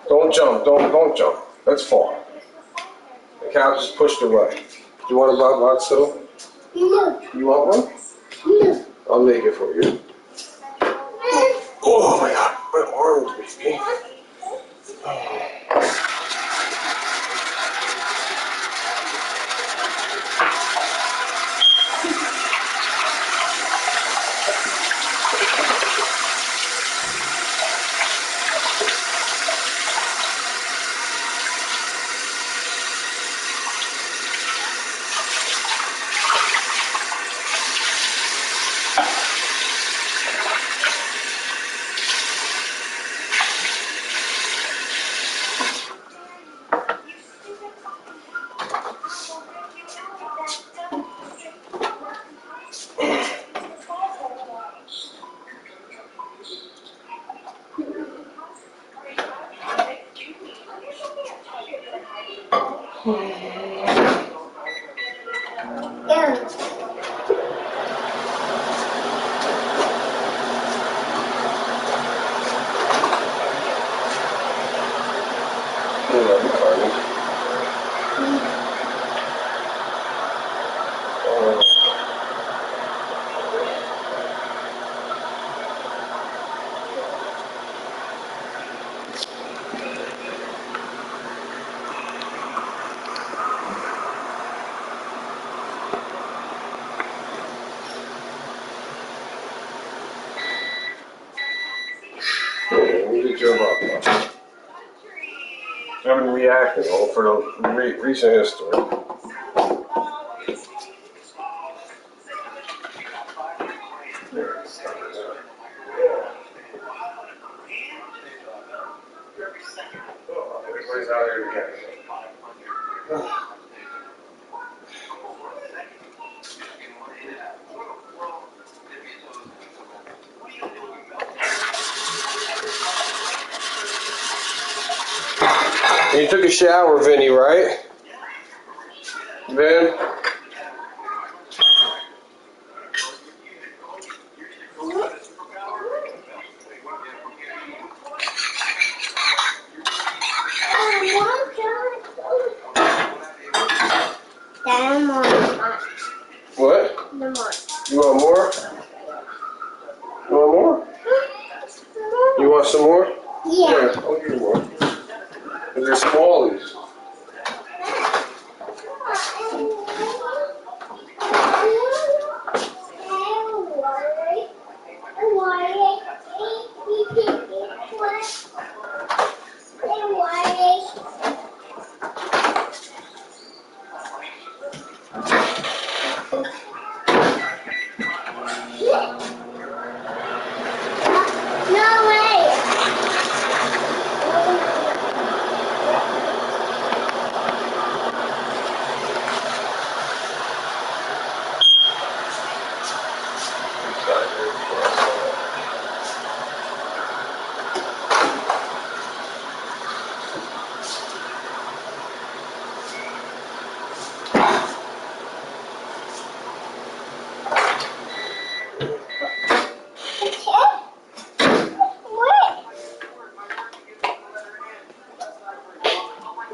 Don't jump. Don't jump. That's far. The couch is pushed away. Do you want a box too? No. You want one? No. I'll make it for you. Oh my God, my arms, baby. I've been reacting all for the recent history. Everybody's out here again. You took a shower, Vinny, right? Vin? What? You want more? You want more? You want some more? Yeah. Here, I'll give you more. They're smallies.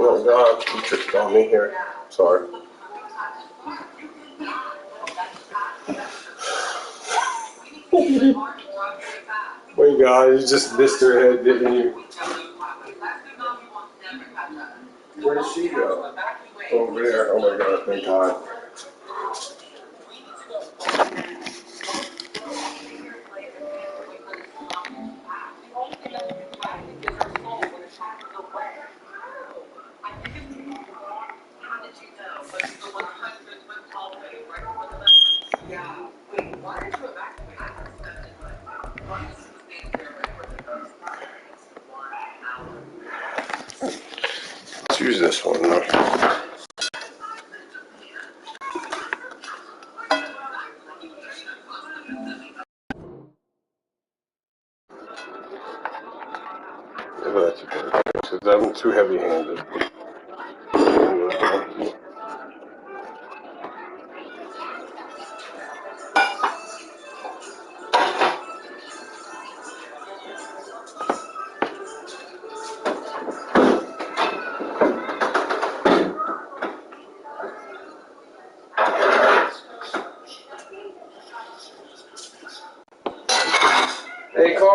Oh God, you tripped on me here. Sorry. Oh God, you just missed her head, didn't you? Where did she go? Over there. Oh my God, thank God. Let's use this one though. That's good. Because I'm too heavy-handed.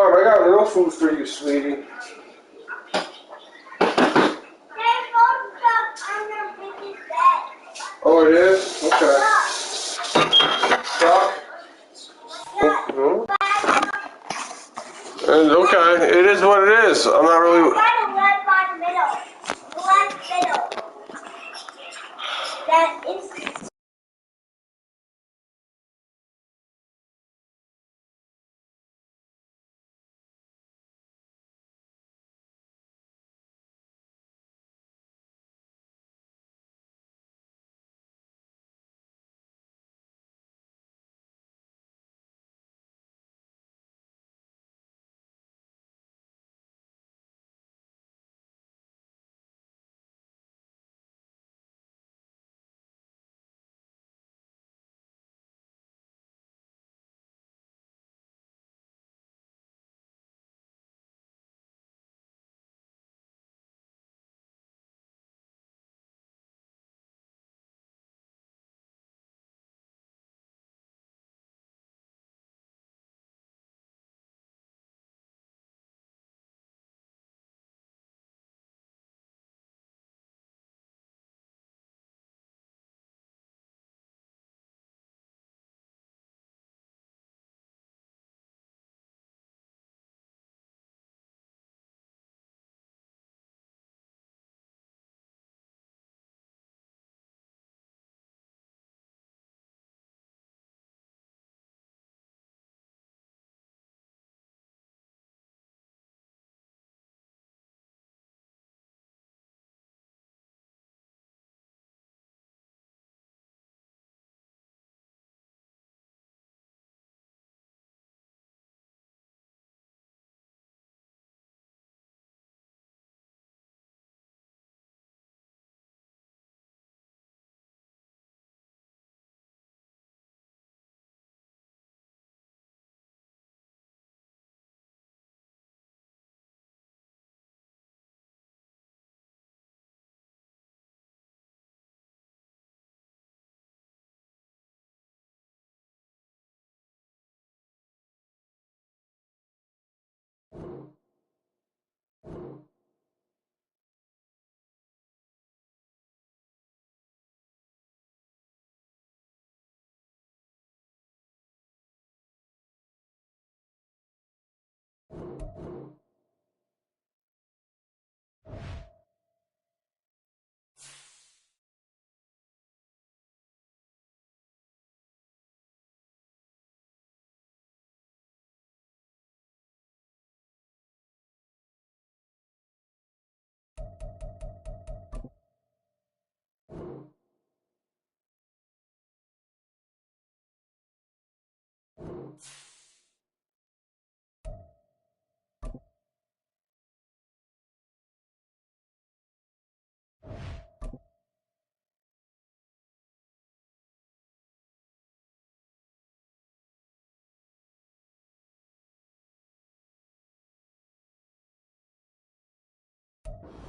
Mom, I got real food for you, sweetie. Oh, it is? Okay. Chuck? Mm-hmm. And okay, it is what it is. I'm not really... That is...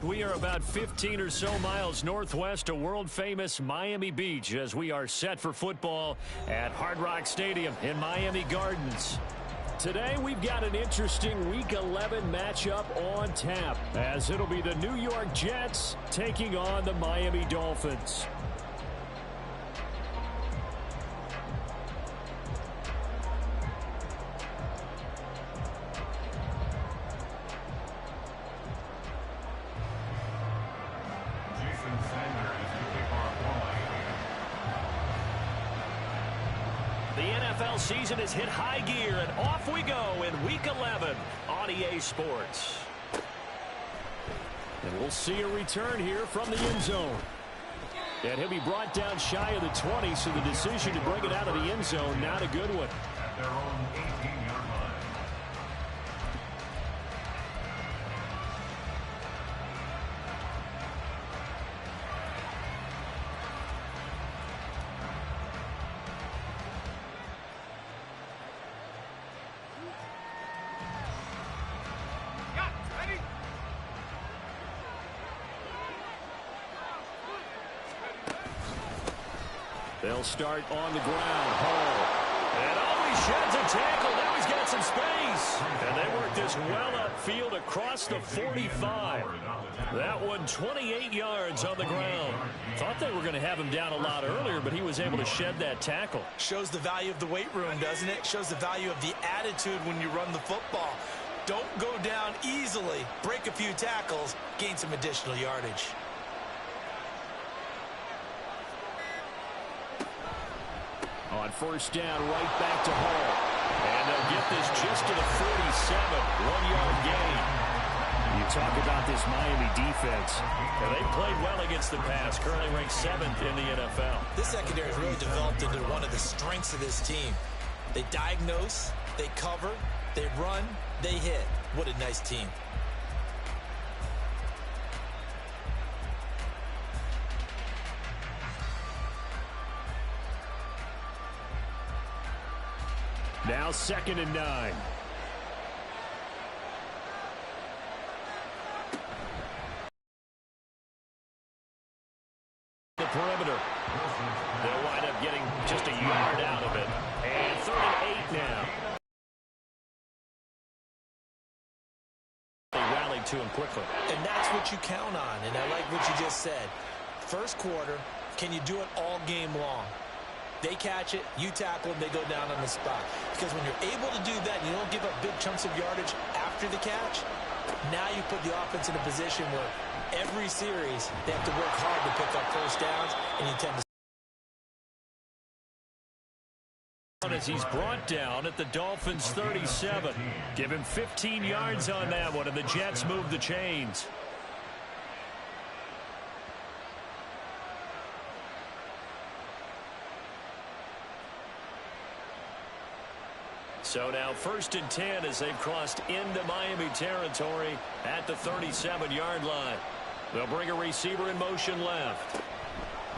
We are about 15 or so miles northwest of world-famous Miami Beach as we are set for football at Hard Rock Stadium in Miami Gardens. Today, we've got an interesting Week 11 matchup on tap, as it'll be the New York Jets taking on the Miami Dolphins. The NFL season has hit high gear, and off we go in Week 11 on EA Sports. And we'll see a return here from the end zone. And he'll be brought down shy of the 20, so the decision to bring it out of the end zone, not a good one. At their own 18-yard line. They'll start on the ground. Hall. And oh, sheds a tackle. Now he's got some space. And they work this well upfield across the 45. That one 28 yards on the ground. Thought they were going to have him down a lot earlier, but he was able to shed that tackle. Shows the value of the weight room, doesn't it? Shows the value of the attitude when you run the football. Don't go down easily. Break a few tackles. Gain some additional yardage. On first down, right back to Hall. And they'll get this just to the 47. 1-yard gain. You talk about this Miami defense. And they played well against the pass. Currently ranked 7th in the NFL. This secondary has really developed into one of the strengths of this team. They diagnose, they cover, they run, they hit. What a nice team. Now 2nd and 9. The perimeter. They'll wind up getting just a yard out of it. And 3rd and 8 now. They rallied to him quickly. And that's what you count on. And I like what you just said. First quarter, can you do it all game long? They catch it, you tackle, and they go down on the spot. Because when you're able to do that, you don't give up big chunks of yardage after the catch, now you put the offense in a position where every series they have to work hard to pick up first downs, and you tend to... As he's brought down at the Dolphins' 37. Give him 15 yards on that one, and the Jets move the chains. So now 1st and 10 as they've crossed into Miami territory at the 37-yard line. They'll bring a receiver in motion left.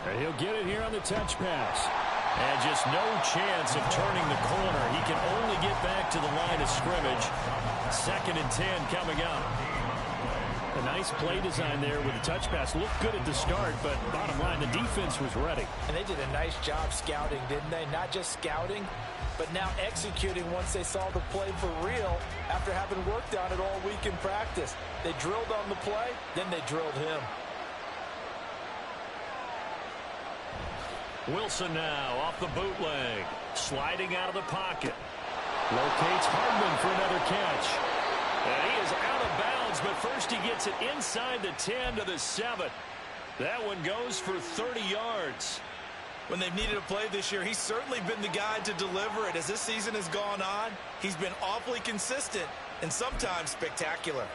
And he'll get it here on the touch pass. And just no chance of turning the corner. He can only get back to the line of scrimmage. 2nd and 10 coming up. A nice play design there with the touch pass. Looked good at the start, but bottom line, the defense was ready. And they did a nice job scouting, didn't they? Not just scouting, but now executing once they saw the play for real after having worked on it all week in practice. They drilled on the play, then they drilled him. Wilson now off the bootleg. Sliding out of the pocket. Locates Hardman for another catch. And he is out of bounds, but first he gets it inside the 10 to the 7. That one goes for 30 yards. When they've needed a play this year, he's certainly been the guy to deliver it. As this season has gone on, he's been awfully consistent and sometimes spectacular.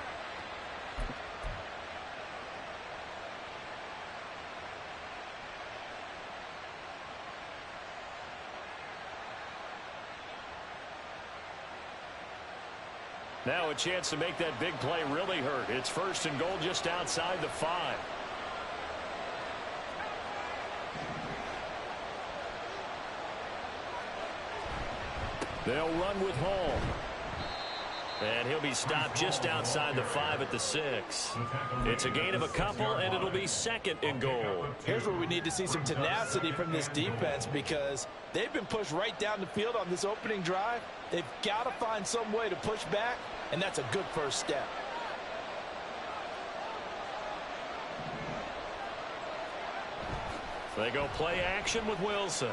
Now a chance to make that big play really hurt. It's 1st and goal just outside the 5. They'll run with Hall. And he'll be stopped just outside the 5 at the 6. It's a gain of a couple, and it'll be 2nd and goal. Here's where we need to see some tenacity from this defense, because they've been pushed right down the field on this opening drive. They've got to find some way to push back, and that's a good first step. They go play action with Wilson.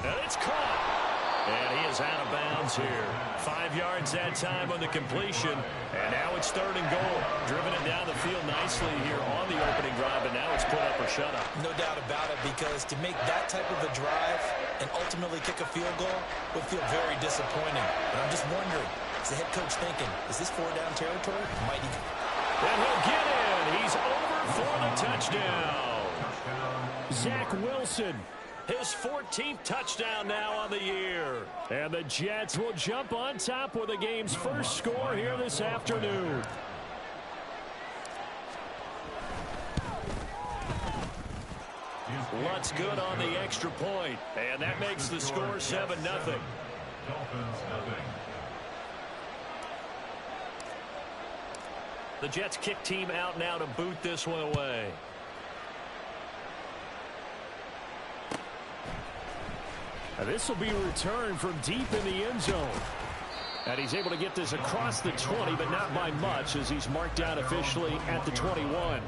And it's caught. And he is out of bounds here. 5 yards that time on the completion. And now it's 3rd and goal. Driven it down the field nicely here on the opening drive, and now it's put up or shut up. No doubt about it, because to make that type of a drive and ultimately kick a field goal would feel very disappointing. But I'm just wondering, is the head coach thinking, is this 4-down territory? Might he... And he'll get in. He's over for the touchdown. Zach Wilson. His 14th touchdown now on the year. And the Jets will jump on top with the game's first score here this afternoon. Lutz good on the extra point. And that makes the score 7-0. Dolphins 0. The Jets kick team out now to boot this one away. And this will be a return from deep in the end zone. And he's able to get this across the 20, but not by much, as he's marked down officially at the 21.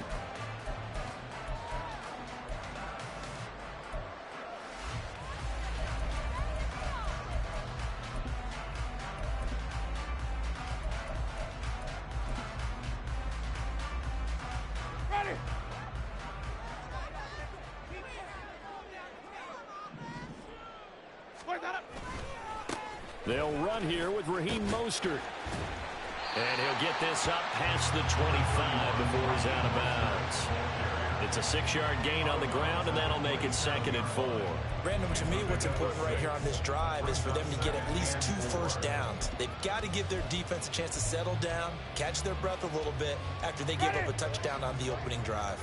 They'll run here with Raheem Mostert. And he'll get this up past the 25 before he's out of bounds. It's a 6-yard gain on the ground, and that'll make it 2nd and 4. Brandon, to me, what's important right here on this drive is for them to get at least 2 first downs. They've got to give their defense a chance to settle down, catch their breath a little bit after they give up a touchdown on the opening drive.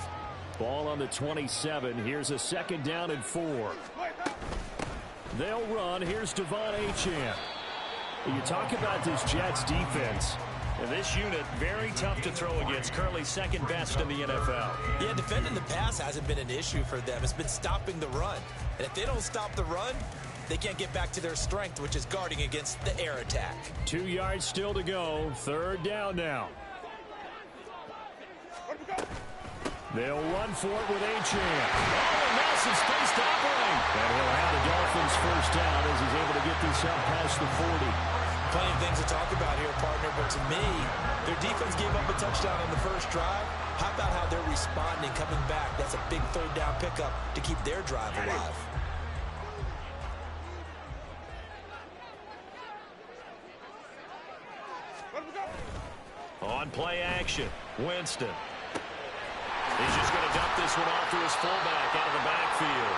Ball on the 27. Here's a 2nd down and 4. They'll run. Here's Devon Achane. You talk about this Jets defense. And this unit, very tough to throw against. Currently 2nd best in the NFL. Yeah, defending the pass hasn't been an issue for them. It's been stopping the run. And if they don't stop the run, they can't get back to their strength, which is guarding against the air attack. 2 yards still to go. 3rd down now. They'll run for it with Achane. Oh, and now some space to operate. And he'll have the Dolphins first down as he's able to get this up past the 40. Plenty of things to talk about here, partner, but to me, their defense gave up a touchdown on the first drive. How about how they're responding, coming back? That's a big 3rd down pickup to keep their drive alive. On play action, Winston. He's just going to dump this one off to his fullback out of the backfield.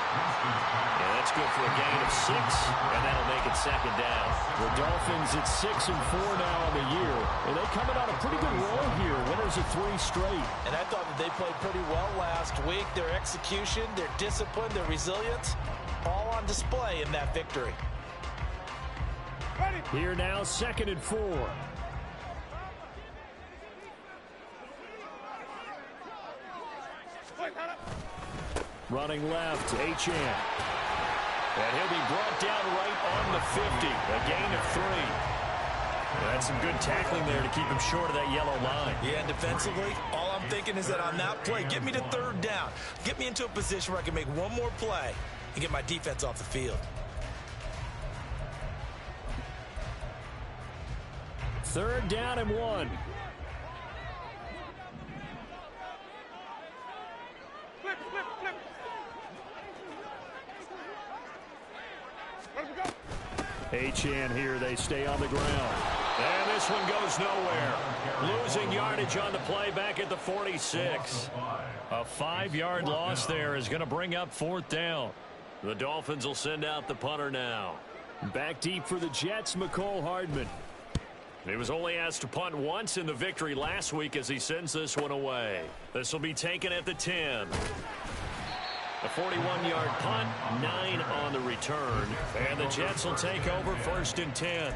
Yeah, that's good for a gain of 6, and that'll make it 2nd down. The Dolphins at 6 and 4 now on the year, and they're coming on a pretty good roll here. Winners of 3 straight. And I thought that they played pretty well last week. Their execution, their discipline, their resilience, all on display in that victory. Here now, 2nd and 4. Running left, Achane. And he'll be brought down right on the 50. A gain of 3. That's some good tackling there to keep him short of that yellow line. Yeah, and defensively, all I'm thinking is that on that play, get me to 3rd down. Get me into a position where I can make one more play and get my defense off the field. 3rd down and 1. Achane here, they stay on the ground. And this one goes nowhere. Losing yardage on the play back at the 46. A 5-yard loss there is going to bring up 4th down. The Dolphins will send out the punter now. Back deep for the Jets, McCole Hardman. He was only asked to punt once in the victory last week as he sends this one away. This will be taken at the 10. A 41-yard punt, 9 on the return. And the Jets will take over 1st and 10.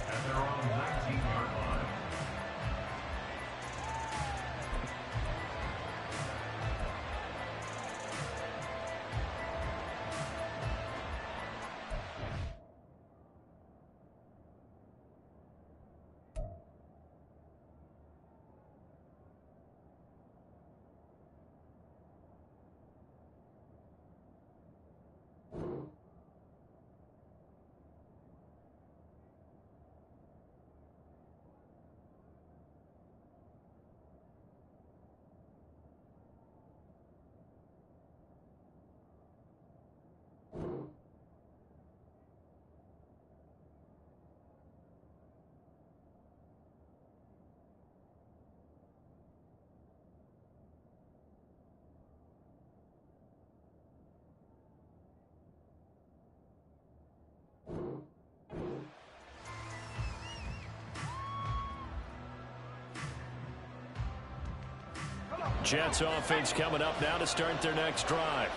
Jets offense coming up now to start their next drive.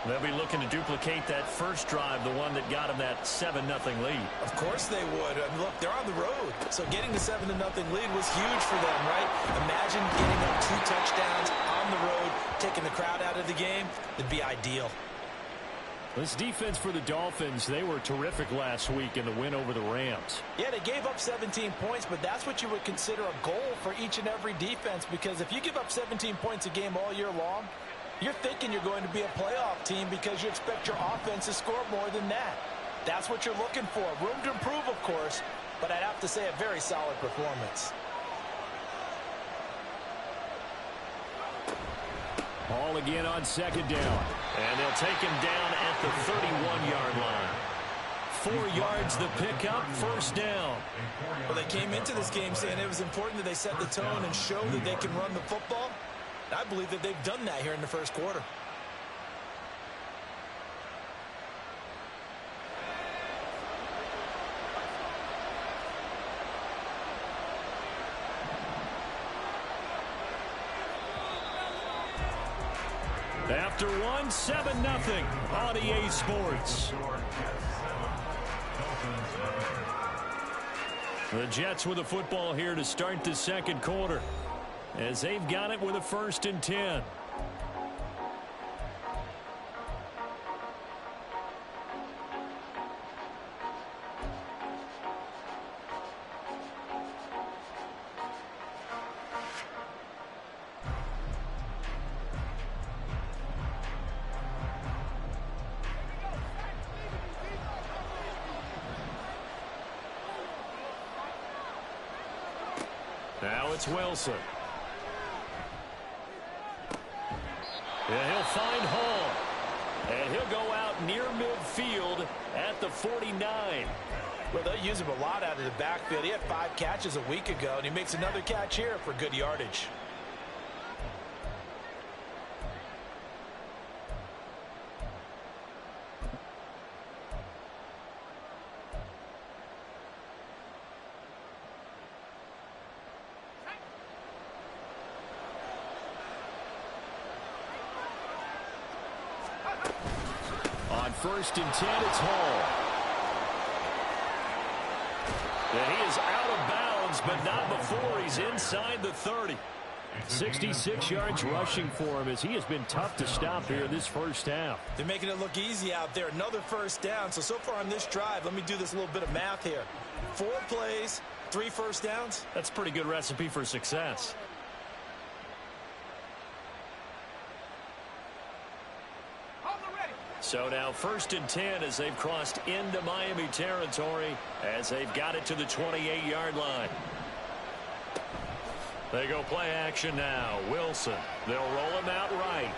They'll be looking to duplicate that first drive, the one that got them that 7-0 lead. Of course they would. I mean, look, they're on the road. So getting the 7-0 lead was huge for them, right? Imagine getting up 2 touchdowns on the road, taking the crowd out of the game. It'd be ideal. This defense for the Dolphins, they were terrific last week in the win over the Rams. Yeah, they gave up 17 points, but that's what you would consider a goal for each and every defense, because if you give up 17 points a game all year long, you're thinking you're going to be a playoff team because you expect your offense to score more than that. That's what you're looking for. Room to improve, of course, but I'd have to say a very solid performance. Ball again on second down. And they'll take him down at the 31-yard line. 4 yards the pickup, first down. Well, they came into this game saying it was important that they set the tone and show that they can run the football. I believe that they've done that here in the first quarter. After one, 7-0 on EA Sports. The Jets with the football here to start the second quarter, as they've got it with a 1st and 10. Now it's Wilson. And he'll find Hall. And he'll go out near midfield at the 49. Well, they'll use him a lot out of the backfield. He had 5 catches a week ago, and he makes another catch here for good yardage. On 1st and 10, it's Hall. And he is out of bounds, but not before he's inside the 30. 66 yards rushing for him, as he has been tough to stop here in this first half. They're making it look easy out there. Another first down. So far on this drive, let me do this little bit of math here. 4 plays, 3 first downs. That's a pretty good recipe for success. So now 1st and 10 as they've crossed into Miami territory, as they've got it to the 28-yard line. They go play action now. Wilson. They'll roll him out right.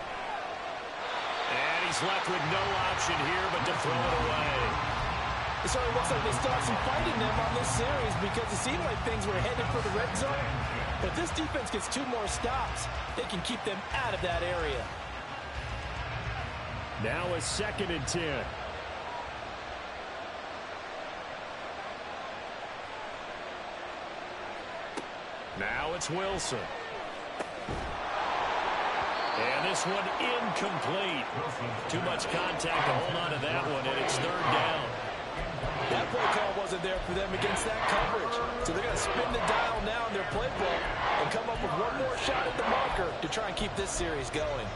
And he's left with no option here but to throw it away. It certainly looks like they start some fight in them on this series, because it seemed like things were headed for the red zone. But if this defense gets 2 more stops, they can keep them out of that area. Now a 2nd and 10. Now it's Wilson. And this one incomplete. Too much contact to hold on to that one, and it's 3rd down. That play call wasn't there for them against that coverage. So they're going to spin the dial now in their playbook and come up with one more shot at the marker to try and keep this series going.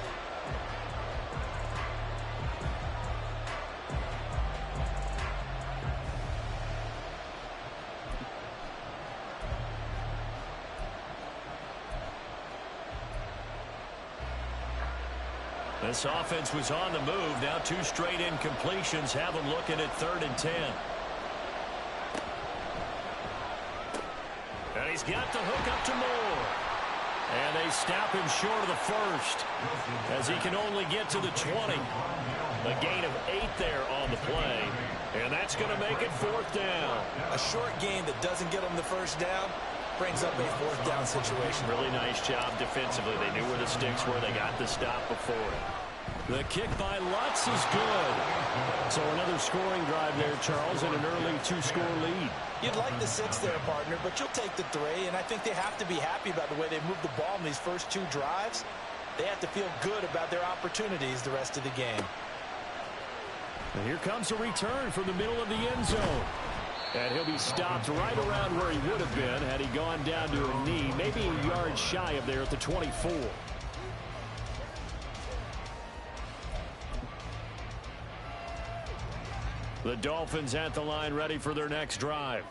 This offense was on the move. Now 2 straight incompletions have them looking at 3rd and 10. And he's got the hook up to Moore. And they stop him short of the 1st, as he can only get to the 20. A gain of 8 there on the play. And that's going to make it 4th down. A short gain that doesn't get them the 1st down brings up a 4th down situation. Really nice job defensively. They knew where the sticks were. They got the stop before it. The kick by Lutz is good. So another scoring drive there, Charles, and an early 2-score lead. You'd like the 6 there, partner, but you'll take the 3, and I think they have to be happy about the way they moved the ball in these first 2 drives. They have to feel good about their opportunities the rest of the game. And here comes a return from the middle of the end zone. And he'll be stopped right around where he would have been had he gone down to a knee, maybe a yard shy of there at the 24. The Dolphins at the line ready for their next drive.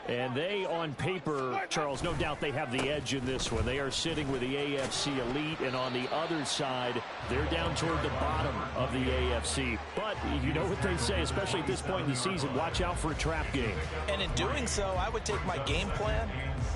And they, on paper, Charles, no doubt they have the edge in this one. They are sitting with the AFC elite, and on the other side, they're down toward the bottom of the AFC. But you know what they say, especially at this point in the season, watch out for a trap game. And in doing so, I would take my game plan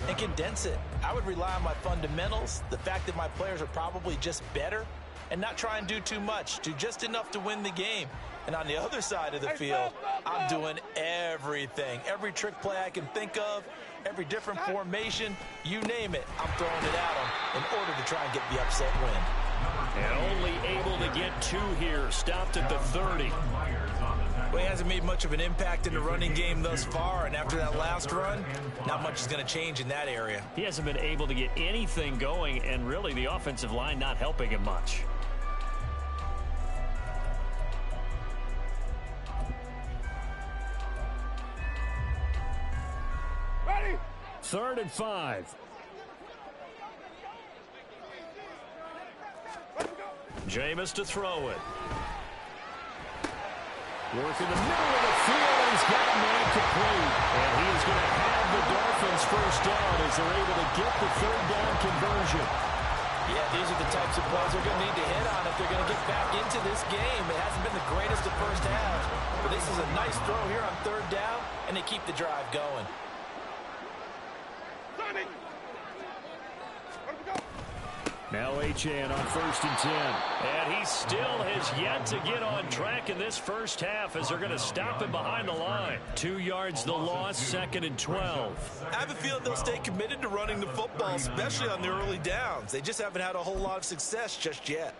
and condense it. I would rely on my fundamentals, the fact that my players are probably just better, and not try and do too much, do just enough to win the game. And on the other side of the field, I'm doing everything. Every trick play I can think of, every different formation, you name it, I'm throwing it at them in order to try and get the upset win. And only able to get 2 here, stopped at the 30. Well, he hasn't made much of an impact in the running game thus far, and after that last run, not much is going to change in that area. He hasn't been able to get anything going, and really the offensive line not helping him much. Ready? 3rd and 5. Jameis to throw it. Work in the middle of the field, and he's got a man complete. And he is going to have the Dolphins first down as they're able to get the 3rd down conversion. Yeah, these are the types of plays they're going to need to hit on if they're going to get back into this game. It hasn't been the greatest of first halves, but this is a nice throw here on 3rd down, and they keep the drive going. Now Achane on 1st and 10. And he still has yet to get on track in this first half as they're going to stop him behind the line. 2 yards the loss, 2nd and 12. I have a feeling they'll stay committed to running the football, especially on the early downs. They just haven't had a whole lot of success just yet.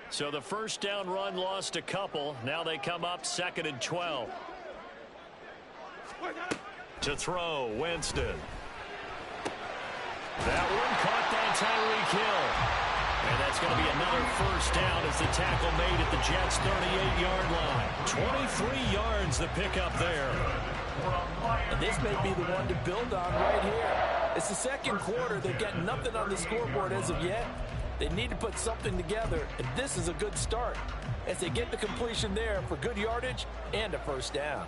So the first down run lost a couple. Now they come up 2nd and 12. To throw, Winston. That one caught by Tyreek Hill. And that's going to be another first down as the tackle made at the Jets' 38-yard line. 23 yards the pickup there. And this may be the one to build on right here. It's the 2nd quarter. They've got nothing on the scoreboard as of yet. They need to put something together, and this is a good start as they get the completion there for good yardage and a first down.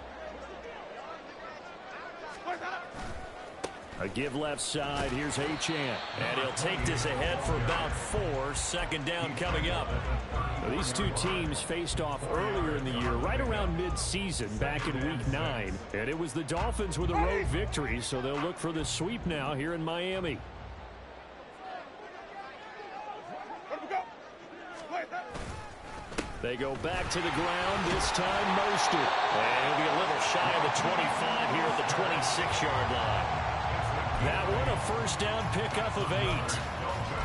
A give left side. Here's Achane. And he'll take this ahead for about 4. 2nd down coming up. Well, these two teams faced off earlier in the year, right around mid-season, back in Week 9. And it was the Dolphins with a road victory, so they'll look for the sweep now here in Miami. They go back to the ground, this time Mostert. And he'll be a little shy of the 25 here at the 26-yard line. That one a first down pickup of 8.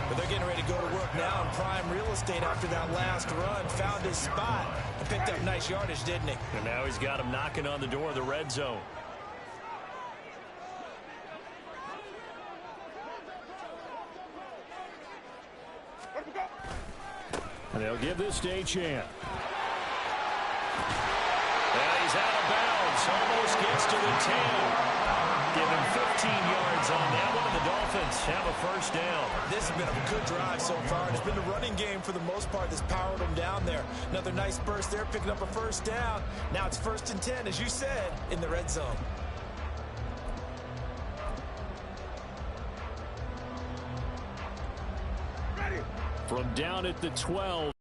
But they're getting ready to go to work now in prime real estate after that last run. Found his spot and picked up nice yardage, didn't he? And now he's got him knocking on the door of the red zone. And they'll give this to Achane. And he's out of bounds. Almost gets to the 10. Give him 15 yards on that one, and the Dolphins have a first down. This has been a good drive so far. It's been the running game for the most part that's powered them down there. Another nice burst there, picking up a first down. Now it's 1st and 10, as you said, in the red zone. From down at the 12.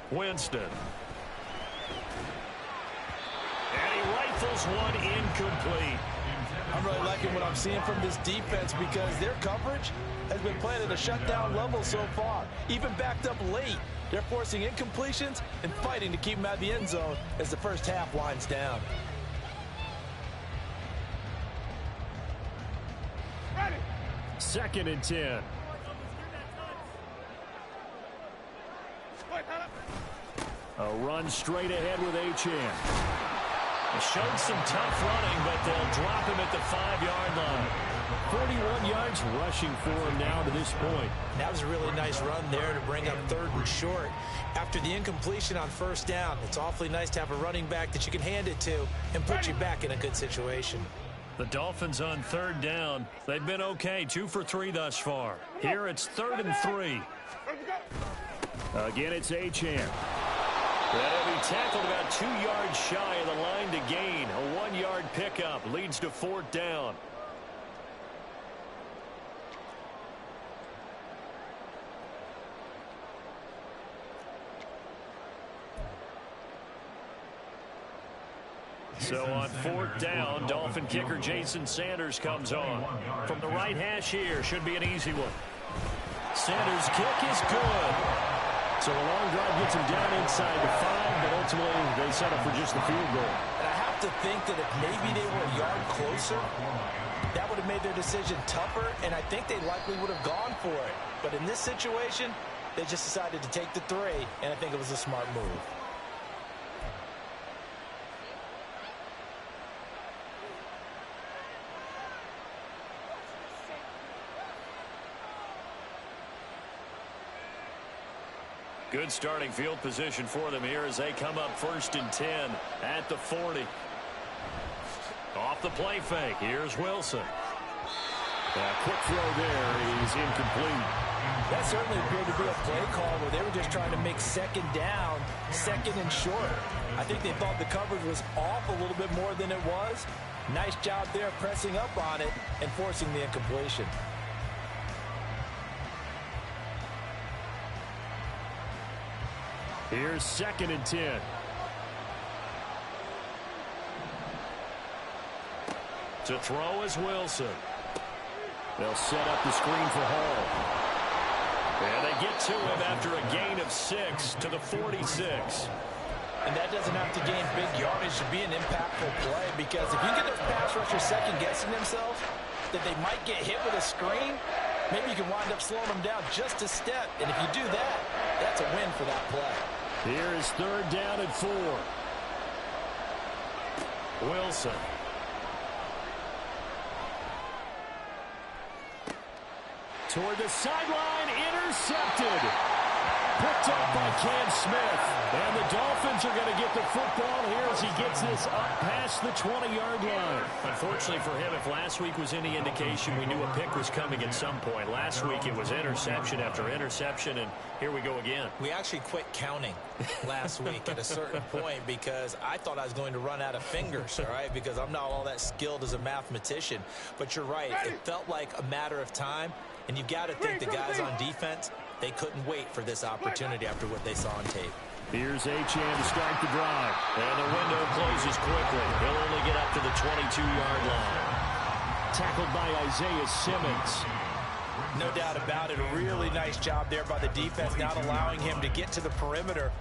Winston. And he rifles one incomplete. I'm really liking what I'm seeing from this defense because their coverage has been playing at a shutdown level so far. Even backed up late, they're forcing incompletions and fighting to keep them out of the end zone as the first half winds down. Ready. 2nd and 10. A run straight ahead with Achane. Showed some tough running, but they'll drop him at the 5-yard line. 41 yards rushing for him now to this point. That was a really nice run there to bring up 3rd and short. After the incompletion on first down, it's awfully nice to have a running back that you can hand it to and put you back in a good situation. The Dolphins on third down. They've been okay, 2 for 3 thus far. Here it's 3rd and 3. Again, it's Achane. That'll be tackled about 2 yards shy of the line to gain. A 1-yard pickup leads to 4th down. So on 4th down, Dolphin kicker Jason Sanders comes on. From the right hash here, should be an easy one. Sanders' kick is good. So a long drive gets him down inside the 5, but ultimately they settle for just the field goal. And I have to think that if maybe they were a yard closer, that would have made their decision tougher, and I think they likely would have gone for it. But in this situation, they just decided to take the 3, and I think it was a smart move. Good starting field position for them here as they come up 1st and 10 at the 40. Off the play fake. Here's Wilson. A quick throw there is incomplete. That certainly appeared to be a play call where they were just trying to make 2nd down, 2nd and short. I think they thought the coverage was off a little bit more than it was. Nice job there pressing up on it and forcing the incompletion. Here's 2nd and 10. To throw is Wilson. They'll set up the screen for Hall. And they get to him after a gain of 6 to the 46. And that doesn't have to gain big yardage to be an impactful play, because if you get those pass rushers second-guessing themselves that they might get hit with a screen, maybe you can wind up slowing them down just a step. And if you do that, that's a win for that play. Here is 3rd down and 4. Wilson. Toward the sideline, intercepted. Picked up by Cam Smith. And the Dolphins are going to get the football here as he gets this up past the 20-yard line. Unfortunately for him, if last week was any indication, we knew a pick was coming at some point. Last week it was interception after interception, and here we go again. We actually quit counting last week at a certain point because I thought I was going to run out of fingers, all right, because I'm not all that skilled as a mathematician. But you're right. It felt like a matter of time, and you've got to think the guys on defense, they couldn't wait for this opportunity after what they saw on tape. Here's Achane to start the drive. And the window closes quickly. He'll only get up to the 22-yard line. Tackled by Isaiah Simmons. No doubt about it. A really nice job there by the defense, not allowing him to get to the perimeter.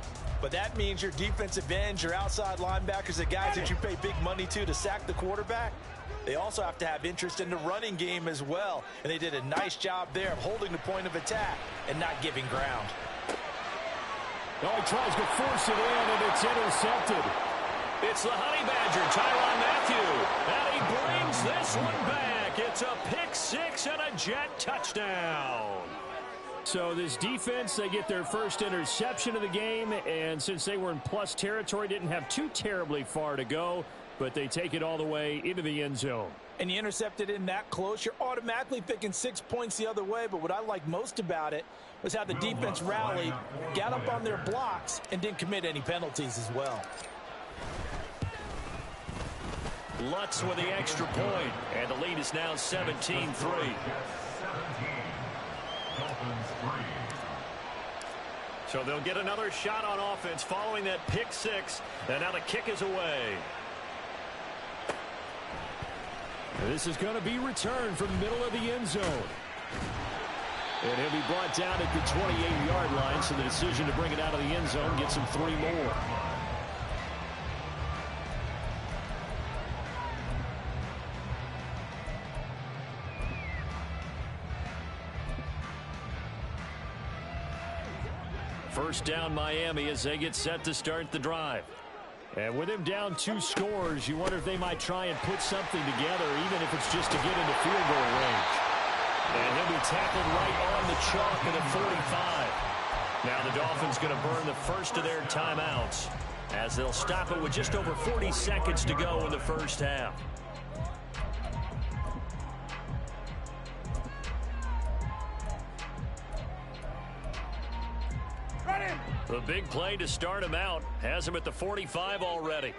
But that means your defensive ends, your outside linebackers, the guys that you pay big money to sack the quarterback, they also have to have interest in the running game as well. And they did a nice job there of holding the point of attack and not giving ground. Oh, he tries to force it in, and it's intercepted. It's the Honey Badger, Tyrann Mathieu. And he brings this one back. It's a pick 6 and a Jet touchdown. So this defense, they get their first interception of the game, and since they were in plus territory, didn't have too terribly far to go, but they take it all the way into the end zone. And you intercepted in that close, you're automatically picking 6 points the other way, but what I like most about it was how the defense rallied, got up on their blocks, and didn't commit any penalties as well. Lutz with the extra point, and the lead is now 17-3. So they'll get another shot on offense following that pick 6, and now the kick is away. This is going to be returned from the middle of the end zone. And he'll be brought down at the 28-yard line, so the decision to bring it out of the end zone gets him 3 more. First down Miami as they get set to start the drive. And with him down 2 scores, you wonder if they might try and put something together, even if it's just to get into field goal range. And he'll be tackled right on the chalk at the 45. Now the Dolphins going to burn the first of their timeouts as they'll stop it with just over 40 seconds to go in the first half. The big play to start him out has him at the 45 already.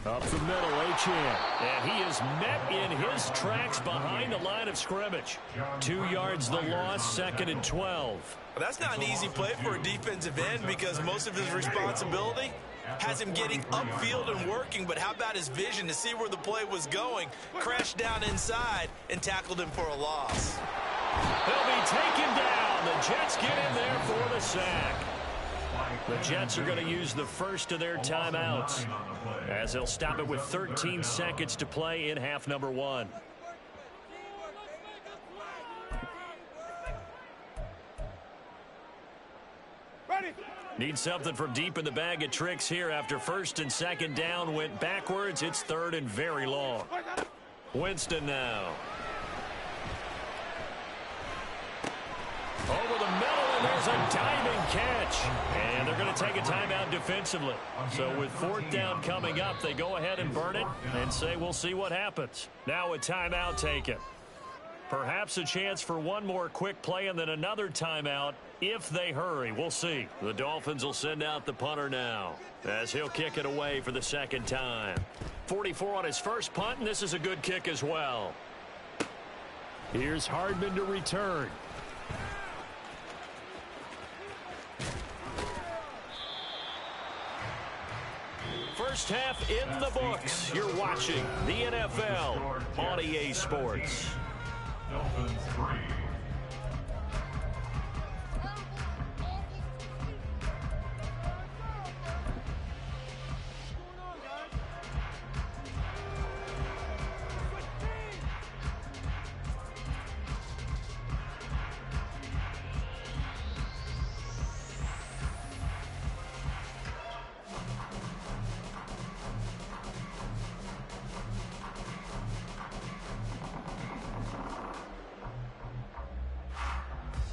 Up the middle, Achane. And he is met in his tracks behind the line of scrimmage. 2 yards the loss, 2nd and 12. That's not an easy play for a defensive end because most of his responsibility has him getting upfield and working, but how about his vision to see where the play was going, crashed down inside, and tackled him for a loss. He'll be taken down. The Jets get in there for the sack. The Jets are going to use the first of their timeouts as they'll stop it with 13 seconds to play in half number 1. Need something from deep in the bag of tricks here after 1st and 2nd down went backwards. It's 3rd and very long. Winston now. Over the middle, and there's a diving catch. And they're going to take a timeout defensively. So with 4th down coming up, they go ahead and burn it and say we'll see what happens. Now a timeout taken. Perhaps a chance for one more quick play and then another timeout if they hurry. We'll see. The Dolphins will send out the punter now as he'll kick it away for the 2nd time. 44 on his first punt, and this is a good kick as well. Here's Hardman to return. First half in the books. You're watching the NFL on EA Sports. Dolphins 3.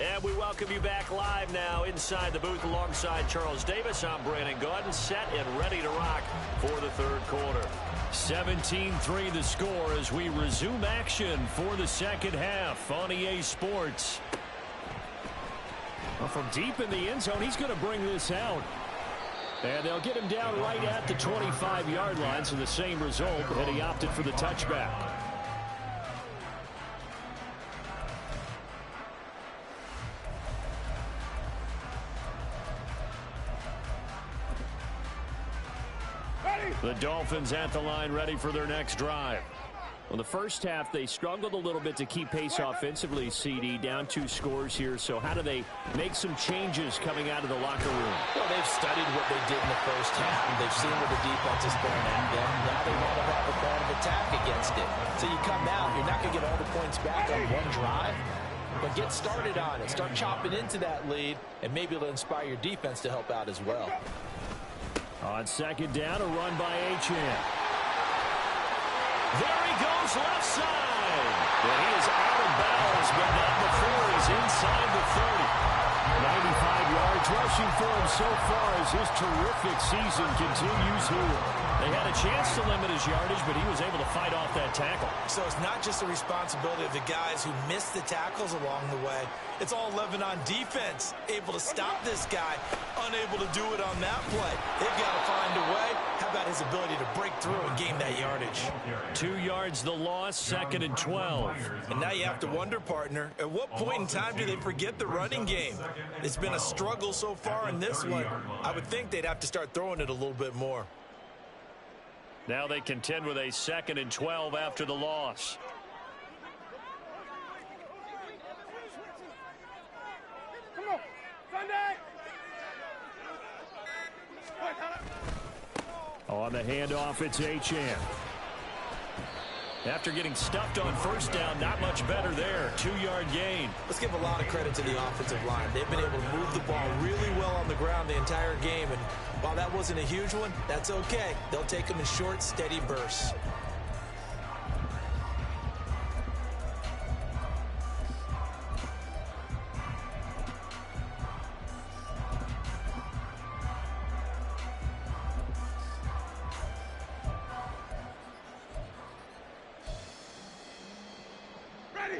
And we welcome you back live now inside the booth alongside Charles Davis. I'm Brandon Gaudin, set and ready to rock for the 3rd quarter. 17-3 the score as we resume action for the 2nd half on EA Sports. Well, from deep in the end zone, he's going to bring this out. And they'll get him down right at the 25-yard line, so the same result, and he opted for the touchback. The Dolphins at the line ready for their next drive. Well, the first half, they struggled a little bit to keep pace offensively, CD, down 2 scores here. So how do they make some changes coming out of the locker room? Well, they've studied what they did in the first half, and they've seen where the defense is going at them. Now they want to have a plan of attack against it. So you come out, you're not going to get all the points back on one drive, but get started on it. Start chopping into that lead, and maybe it'll inspire your defense to help out as well. On 2nd down, a run by Achane. There he goes, left side. And he is out of bounds, but not before he's inside the 30. 95 yards rushing for him so far as his terrific season continues here. They had a chance to limit his yardage, but he was able to fight off that tackle. So it's not just the responsibility of the guys who missed the tackles along the way. It's all 11 on defense, able to stop this guy, unable to do it on that play. They've got to find a way. How about his ability to break through and gain that yardage? 2 yards the loss, 2nd and 12. And now you have to wonder, partner, at what point in time do they forget the running game? It's been a struggle so far in this one. I would think they'd have to start throwing it a little bit more. Now they contend with a 2nd and 12 after the loss. On the handoff, it's Achane. After getting stuffed on 1st down, not much better there. 2-yard gain. Let's give a lot of credit to the offensive line. They've been able to move the ball really well on the ground the entire game. And while that wasn't a huge one, that's okay. They'll take them in short, steady bursts.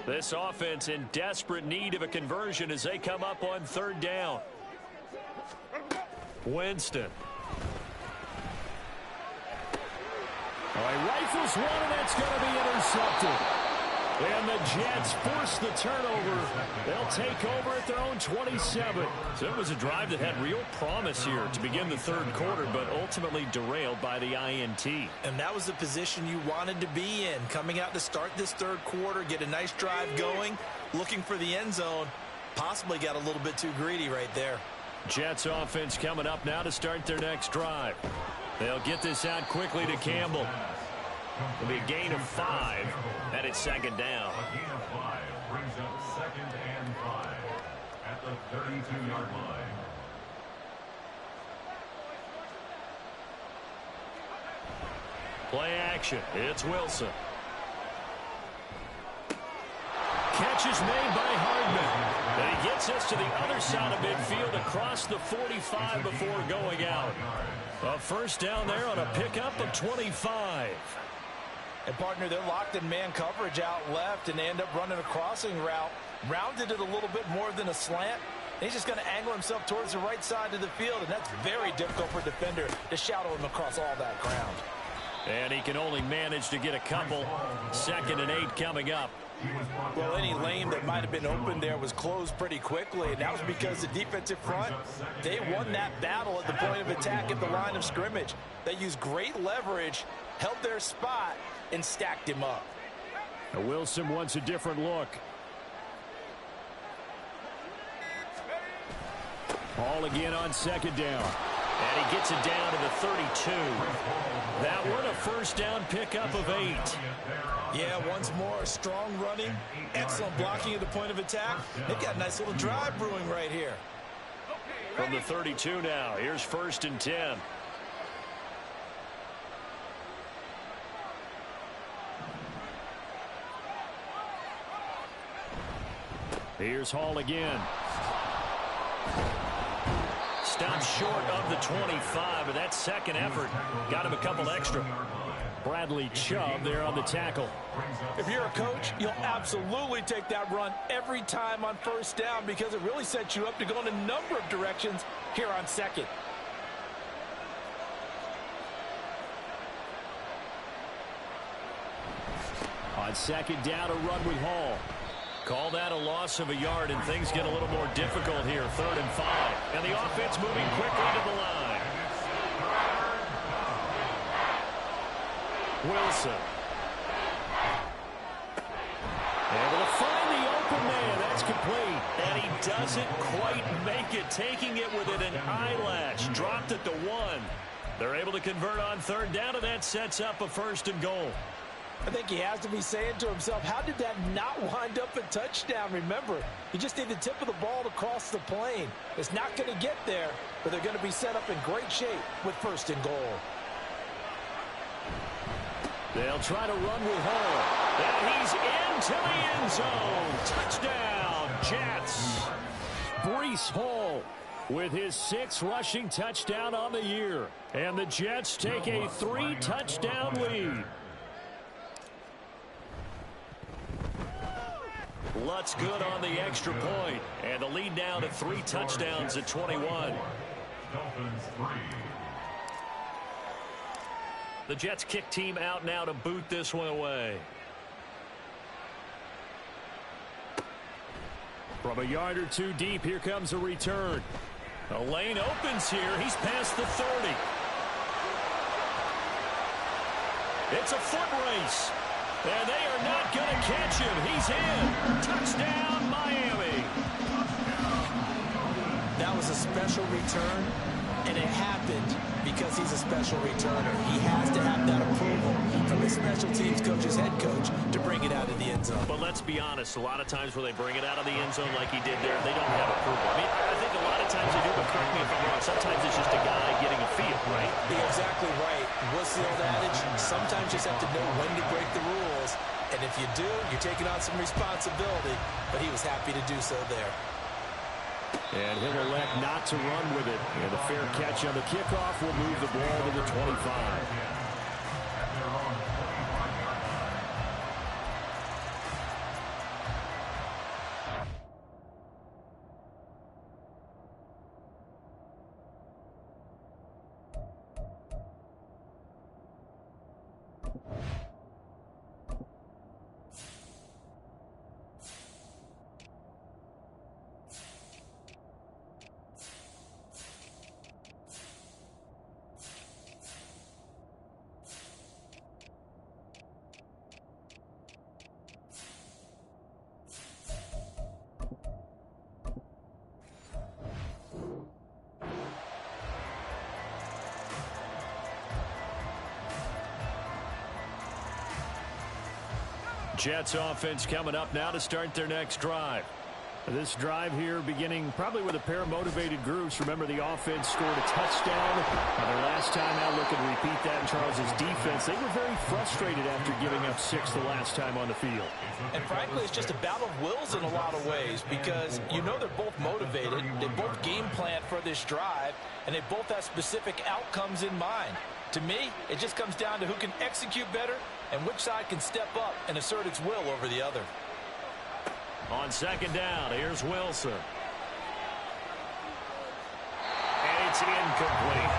This offense in desperate need of a conversion as they come up on third down. Winston. Oh, he rifles one, and that's going to be intercepted. And the Jets force the turnover. They'll take over at their own 27. So it was a drive that had real promise here to begin the third quarter, but ultimately derailed by the INT. And that was the position you wanted to be in. Coming out to start this third quarter, get a nice drive going, looking for the end zone. Possibly got a little bit too greedy right there. Jets offense coming up now to start their next drive. They'll get this out quickly to Campbell. It'll be a gain of 5, and it's second down. A gain of 5 brings up 2nd and 5 at the 32-yard line. Play action. It's Wilson. Catch is made by Hardman. And he gets us to the other side of midfield across the 45 before going out. A first down there on a pickup of 25. And, partner, they're locked in man coverage out left, and they end up running a crossing route. Rounded it a little bit more than a slant. And he's just going to angle himself towards the right side of the field, and that's very difficult for a defender to shadow him across all that ground. And he can only manage to get a couple. 2nd and 8 coming up. Well, any lane that might have been open there was closed pretty quickly, and that was because the defensive front, they won that battle at the point of attack at the line of scrimmage. They used great leverage, held their spot, and stacked him up. Now Wilson wants a different look. Ball again on second down. And he gets it down to the 32. That one a first down pickup of 8. Yeah, once more, strong running, excellent blocking at the point of attack. They've got a nice little drive brewing right here. From the 32 now, here's 1st and 10. Here's Hall again. Stops short of the 25, but that second effort got him a couple extra. Bradley Chubb there on the tackle. If you're a coach, you'll absolutely take that run every time on first down because it really sets you up to go in a number of directions here on second. On second down, a run with Hall. Call that a loss of a yard, and things get a little more difficult here. 3rd and 5. And the offense moving quickly to the line. Wilson. Able to find the open man. That's complete. And he doesn't quite make it. Taking it within an eyelash. Dropped it to 1. They're able to convert on third down, and that sets up a 1st and goal. I think he has to be saying to himself, how did that not wind up a touchdown? Remember, he just need the tip of the ball to cross the plane. It's not going to get there, but they're going to be set up in great shape with 1st and goal. They'll try to run with Hall. And he's into the end zone. Touchdown, Jets. Breece Hall with his 6th rushing touchdown on the year. And the Jets take a 3-touchdown lead. Lutz good on the extra point. And the lead now to 3 touchdowns at 21. Dolphins 3. The Jets kick team out now to boot this one away. From a yard or 2 deep, here comes a return. The lane opens here. He's past the 30. It's a foot race. And they are not going to catch him. He's in. Touchdown, Miami. That was a special return, and it happened because he's a special returner. He has to have that approval from his special teams coach's head coach to bring it out of the end zone. But let's be honest, a lot of times when they bring it out of the end zone like he did there, they don't have approval. I mean, I think a lot of times they do, but correct me if I'm wrong, sometimes it's just a guy getting a feel, right? You're exactly right. What's the old adage? Sometimes you just have to know when to break the rules, and if you do, you're taking on some responsibility, but he was happy to do so there. And he'll elect not to run with it. And a fair catch on the kickoff will move the ball to the 25. Jets offense coming up now to start their next drive. This drive here beginning probably with a pair of motivated groups. Remember, the offense scored a touchdown. Their last time out, looking to repeat that in Charles' defense. They were very frustrated after giving up 6 the last time on the field. And frankly, it's just a battle of wills in a lot of ways because you know they're both motivated. They both game plan for this drive, and they both have specific outcomes in mind. To me, it just comes down to who can execute better and which side can step up and assert its will over the other. On second down, here's Wilson. And it's incomplete.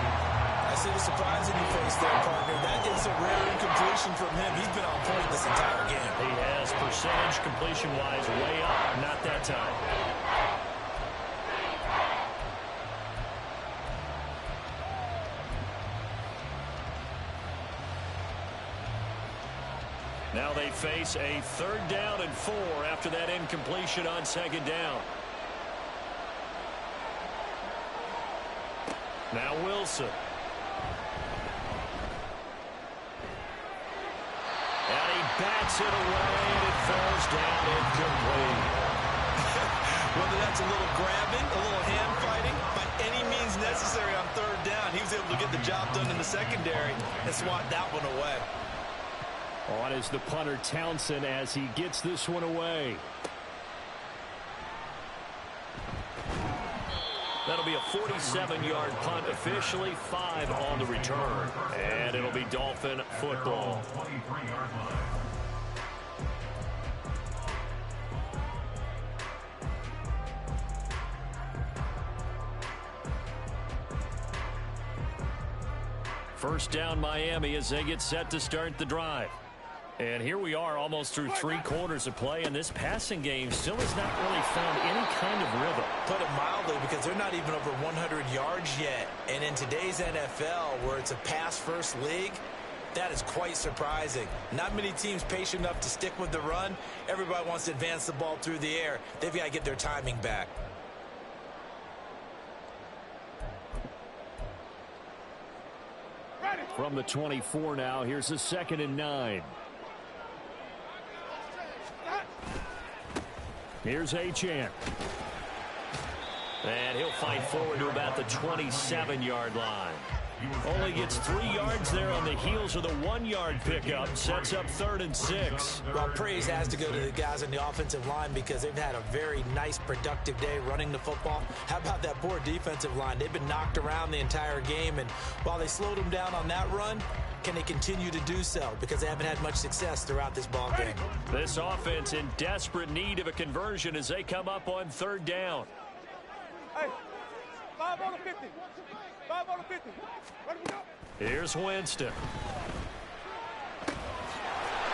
I see the surprise in your face there, partner. That is a rare incompletion from him. He's been on point this entire game. He has percentage completion-wise way up, not that time. Now they face a 3rd down and 4 after that incompletion on second down. Now Wilson. And he bats it away, and it falls down incomplete. Whether that's a little grabbing, a little hand fighting, by any means necessary on 3rd down, he was able to get the job done in the secondary and swat that one away. On is the punter Townsend as he gets this one away. That'll be a 47-yard punt, officially 5 on the return. And it'll be Dolphin football. First down Miami as they get set to start the drive. And here we are almost through 3 quarters of play, and this passing game still has not really found any kind of rhythm. Put it mildly, because they're not even over 100 yards yet. And in today's NFL, where it's a pass-first league, that is quite surprising. Not many teams patient enough to stick with the run. Everybody wants to advance the ball through the air. They've got to get their timing back. From the 24 now, here's a 2nd and 9. Here's Achane. And he'll fight forward to about the 27-yard line. Only gets 3 yards there on the heels of the 1-yard pickup. Sets up 3rd and 6. Well, praise has to go to the guys on the offensive line because they've had a very nice, productive day running the football. How about that poor defensive line? They've been knocked around the entire game, and while they slowed them down on that run, can they continue to do so? Because they haven't had much success throughout this ball game. This offense in desperate need of a conversion as they come up on 3rd down. Hey, 5 on the 50. 5 on the 50. Ready to go? Here's Winston.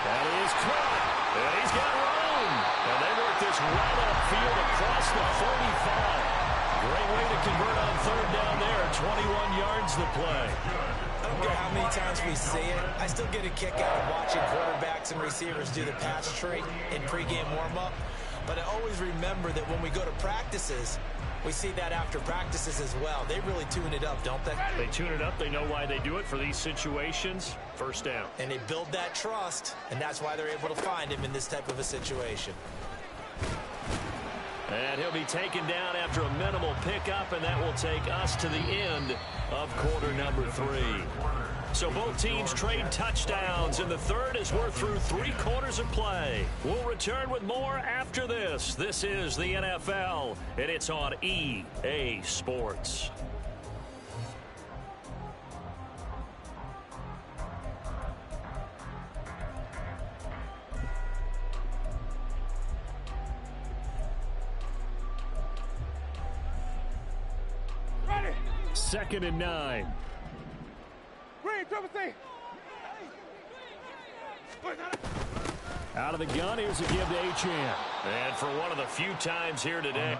That is caught. And he's got room. And they work this right upfield across the 45. Great way to convert on 3rd down there. 21 yards the play. I don't care how many times we see it. I still get a kick out of watching quarterbacks and receivers do the pass tree in pregame warm-up. But I always remember that when we go to practices, we see that after practices as well. They really tune it up, don't they? They tune it up. They know why they do it for these situations. 1st down. And they build that trust, and that's why they're able to find him in this type of a situation. And he'll be taken down after a minimal pickup, and that will take us to the end of quarter number 3. So both teams trade touchdowns in the 3rd as we're through 3 quarters of play. We'll return with more after this. This is the NFL, and it's on EA Sports. Ready. 2nd and 9. Green, triple C. Out of the gun, here's a give to Achane. And for one of the few times here today.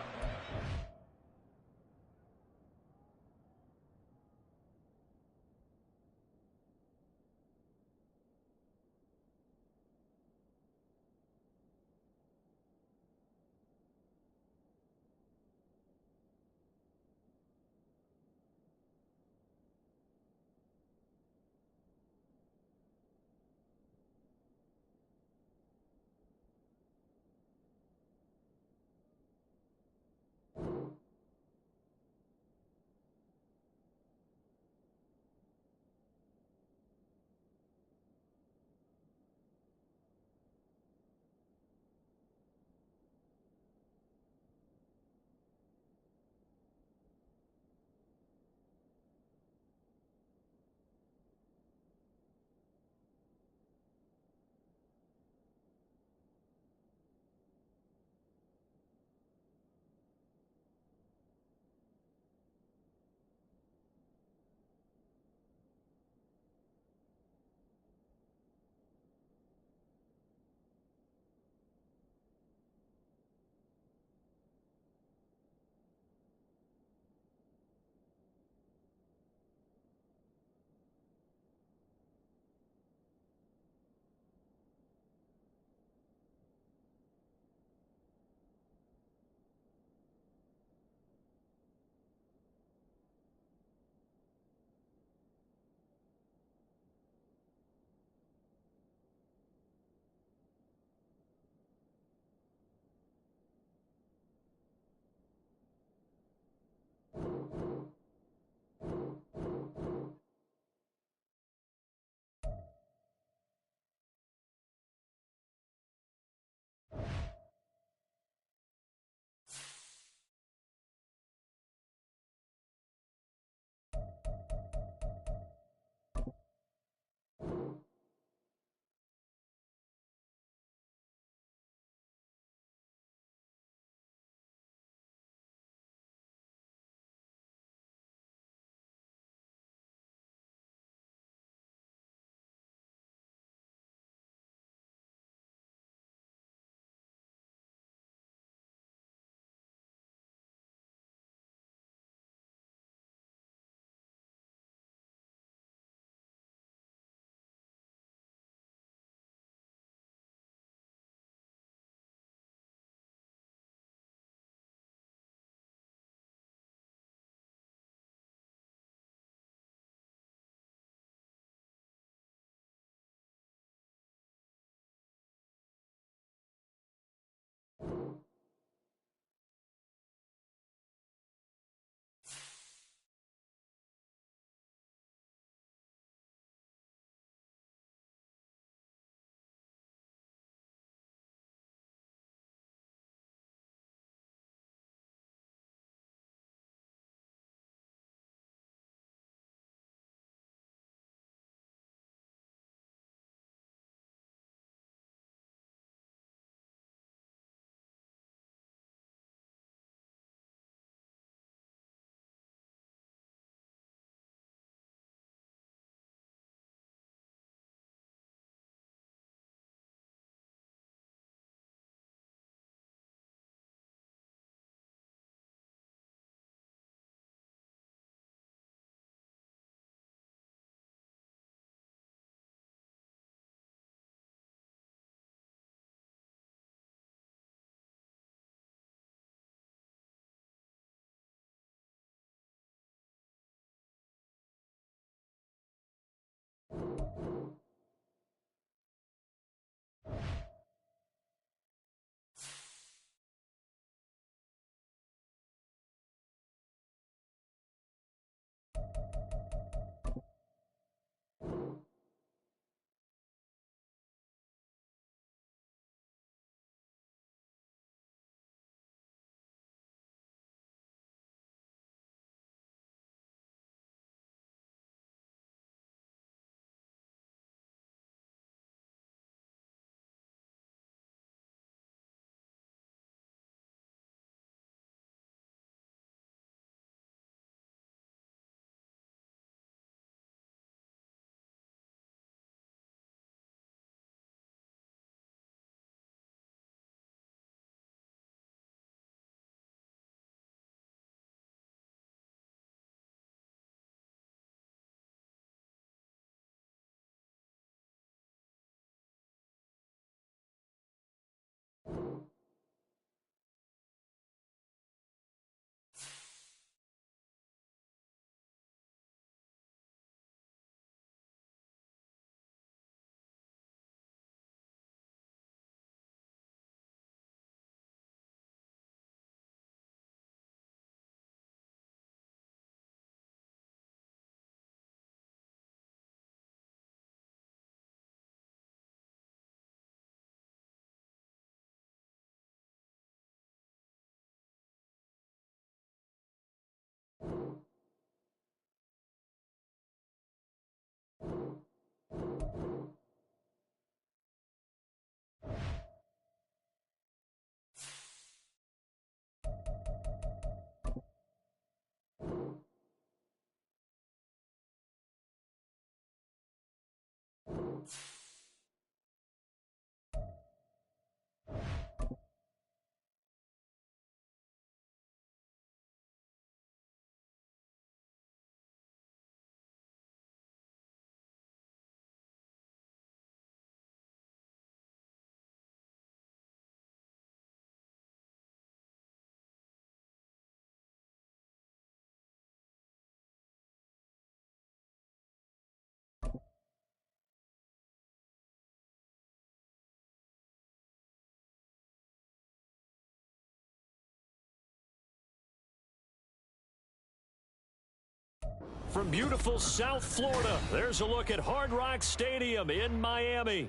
From beautiful South Florida, there's a look at Hard Rock Stadium in Miami.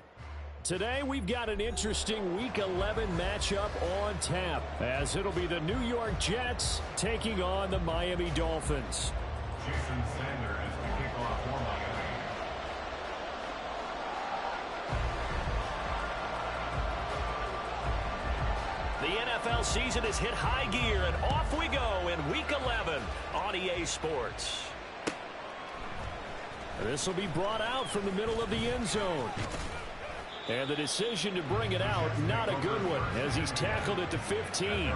Today, we've got an interesting Week 11 matchup on tap, as it'll be the New York Jets taking on the Miami Dolphins. Jason Sander is the kickoff for Miami. The NFL season has hit high gear, and off we go in Week 11 on EA Sports. This will be brought out from the middle of the end zone. And the decision to bring it out, not a good one, as he's tackled at the 15.